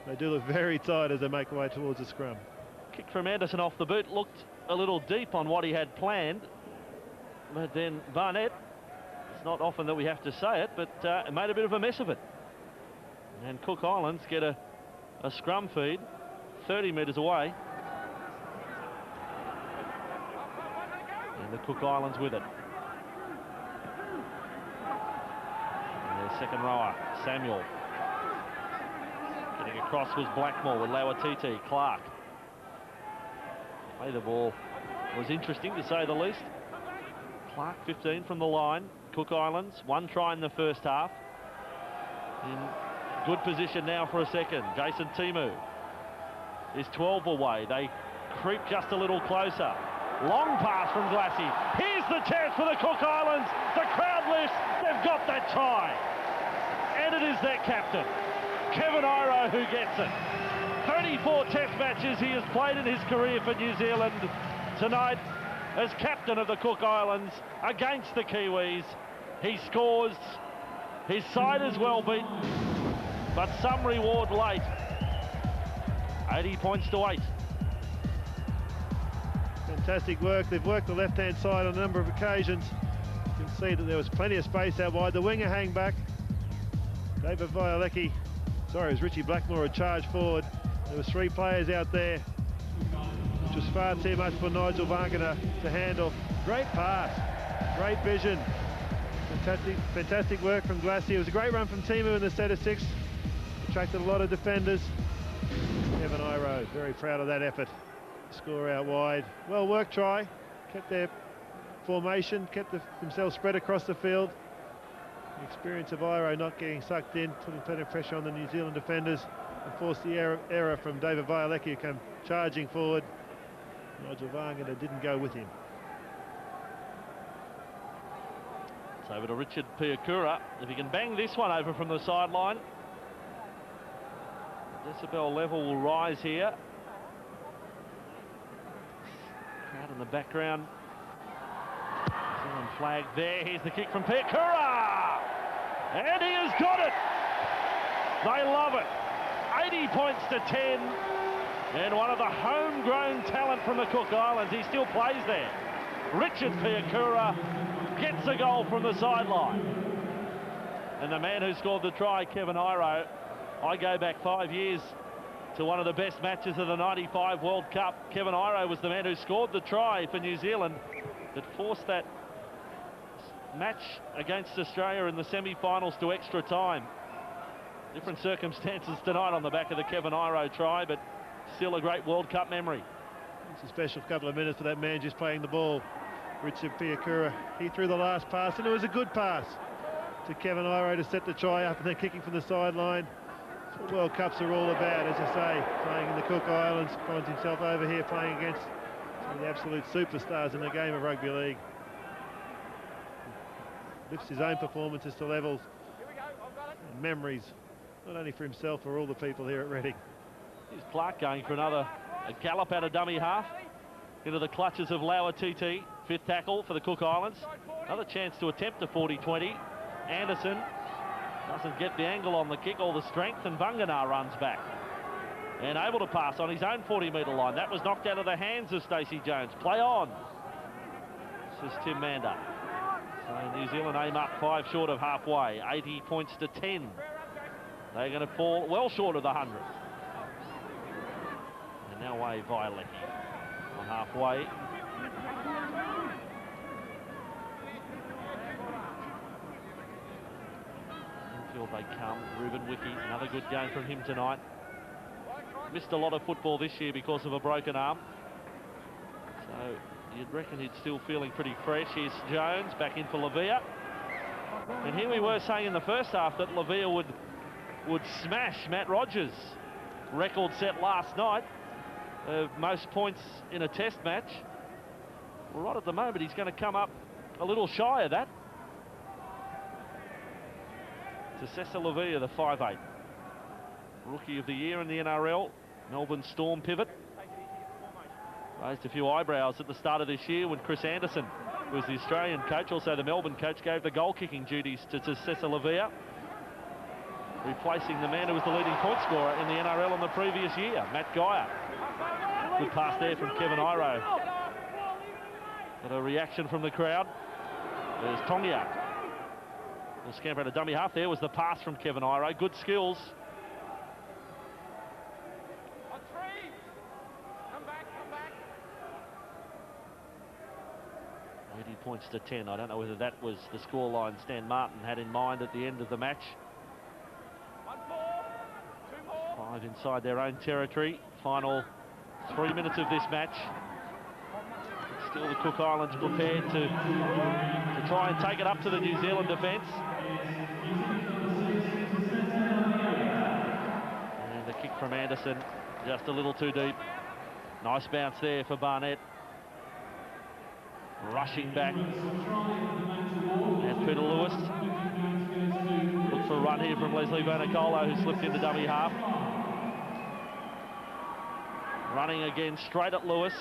They do look very tight as they make their way towards the scrum. Kick from Anderson off the boot, looked a little deep on what he had planned. But then Barnett, it's not often that we have to say it, but made a bit of a mess of it. And Cook Islands get a scrum feed 30 metres away. And the Cook Islands with it. And their second rower, Samuel. Getting across was Blackmore with Lauatiti. Clark. Play the ball was interesting to say the least. Clark 15 from the line. Cook Islands, 1 try in the first half. In good position now for a second. Jason Timu is 12 away. They creep just a little closer. Long pass from Glassy. Here's the chance for the Cook Islands. The crowd lifts. They've got that try. And it is their captain, Kevin Iro, who gets it. 34 test matches he has played in his career for New Zealand. Tonight, as captain of the Cook Islands against the Kiwis, he scores. His side is well beaten, but some reward late. 80 points to 8. Fantastic work. They've worked the left-hand side on a number of occasions. You can see that there was plenty of space out wide. The winger hang back. David Violecki, sorry, it was Richie Blackmore had charged forward. There was 3 players out there, which was far too much for Nigel Vagana to handle. Great pass, great vision. Fantastic work from Glassy. It was a great run from Timu in the set of 6. Attracted a lot of defenders. Kevin Iro, very proud of that effort. Score out wide. Well worked try. Kept their formation, kept themselves spread across the field. The experience of Iro not getting sucked in, putting plenty of pressure on the New Zealand defenders, and forced the error from David Violecki, who came charging forward. Nigel Vagana didn't go with him. It's over to Richard Piakura. If he can bang this one over from the sideline, decibel level will rise here. Crowd in the background. New Zealand flag there. Here's the kick from Piakura, and he has got it. They love it. 80 points to 10, and one of the homegrown talent from the Cook Islands. He still plays there. Richard Piakura gets a goal from the sideline. And the man who scored the try, Kevin Iro, I go back 5 years to one of the best matches of the '95 World Cup. Kevin Iro was the man who scored the try for New Zealand that forced that match against Australia in the semi-finals to extra time. Different circumstances tonight on the back of the Kevin Iro try, but still a great World Cup memory. It's a special couple of minutes for that man just playing the ball. Richard Piakura, he threw the last pass, and it was a good pass to Kevin Iro to set the try up, and then kicking from the sideline. That's what World Cups are all about, as I say. Playing in the Cook Islands, finds himself over here playing against some of the absolute superstars in the game of rugby league. Lifts his own performances to levels and memories, not only for himself, for all the people here at Reading. Here's Clark going for a gallop out of dummy half into the clutches of Lauatiti. 5th tackle for the Cook Islands. Another chance to attempt a 40-20. Anderson doesn't get the angle on the kick or the strength, and Vagana runs back and able to pass on his own 40-metre line. That was knocked out of the hands of Stacey Jones. Play on. This is Tim Mander. So New Zealand aim up 5 short of halfway. 80 points to 10. They're going to fall well short of the 100. And now away Violecki on halfway. Infield they come. Ruben Wiki, another good game from him tonight. Missed a lot of football this year because of a broken arm. So you'd reckon he's still feeling pretty fresh. Here's Jones back in for Lavia. And here we were saying in the first half that Lavia would smash Matt Rogers' record set last night of most points in a test match. Right at the moment he's going to come up a little shy of that. To Cesar Lavia, the 5'8", Rookie of the Year in the NRL, Melbourne Storm pivot. Raised a few eyebrows at the start of this year when Chris Anderson was the Australian coach. Also the Melbourne coach gave the goal-kicking duties to Cesar Lavia, replacing the man who was the leading point scorer in the NRL in the previous year, Matt Geyer. Good pass there from Kevin Iro. But a reaction from the crowd. There's Tongia. The scamper at a dummy half. There was the pass from Kevin Iro. Good skills. points to 10. I don't know whether that was the scoreline Stan Martin had in mind at the end of the match. 5 inside their own territory. Final 3 minutes of this match. Still the Cook Islands prepared to try and take it up to the New Zealand defence. And the kick from Anderson, just a little too deep. Nice bounce there for Barnett. Rushing back. And Peter Lewis. Look for a run here from Leslie Vanicola, who slipped into dummy half. Running again straight at Lewis.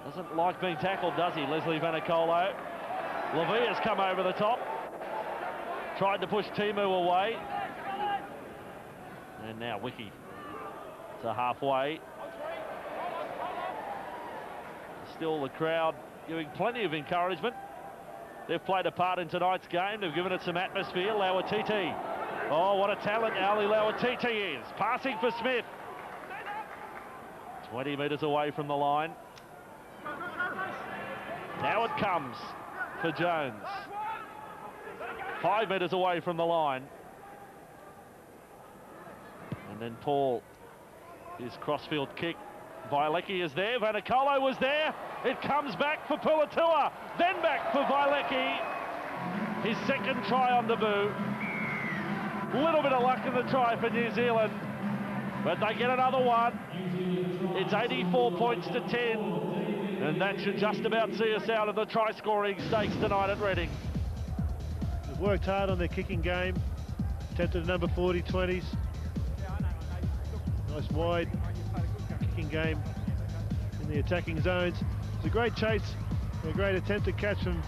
Doesn't like being tackled, does he, Leslie Vanicola? Levia's come over the top. Tried to push Timu away. And now Wiki to halfway. Still the crowd giving plenty of encouragement. They've played a part in tonight's game. They've given it some atmosphere. Lauatiti. Oh, what a talent Ali Lauatiti is. Passing for Smith. 20 metres away from the line. Now it comes for Jones. 5 metres away from the line. And then Paul, his crossfield kick. Vailecki is there. Vanicolo was there. It comes back for Pulatua. Then back for Vailecki. His second try on debut. Little bit of luck in the try for New Zealand, but they get another one. It's 84 points to 10, and that should just about see us out of the try-scoring stakes tonight at Reading. They've worked hard on their kicking game. Attempted a number 40-20s. Nice wide kicking game in the attacking zones. It's a great chase, a great attempt to catch from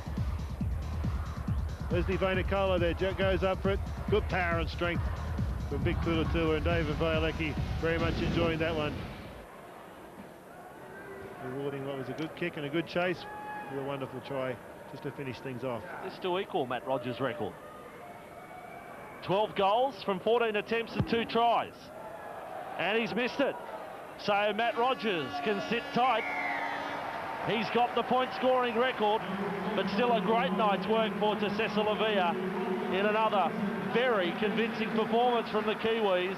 Leslie Vanicola there. Goes up for it. Good power and strength from Big Pulatua, and David Vailecki very much enjoying that one. Rewarding what was a good kick and a good chase with a wonderful try just to finish things off. This to equal Matt Rogers' record. 12 goals from 14 attempts and 2 tries. And he's missed it. So Matt Rogers can sit tight. He's got the point scoring record, but still a great night's work for Te Sesa Lavia in another very convincing performance from the Kiwis,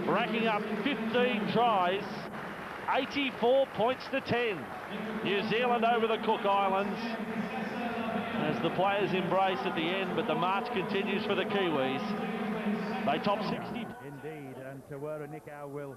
racking up 15 tries, 84 points to 10. New Zealand over the Cook Islands as the players embrace at the end, but the march continues for the Kiwis. They top 60. Indeed, and Te Wāraniki will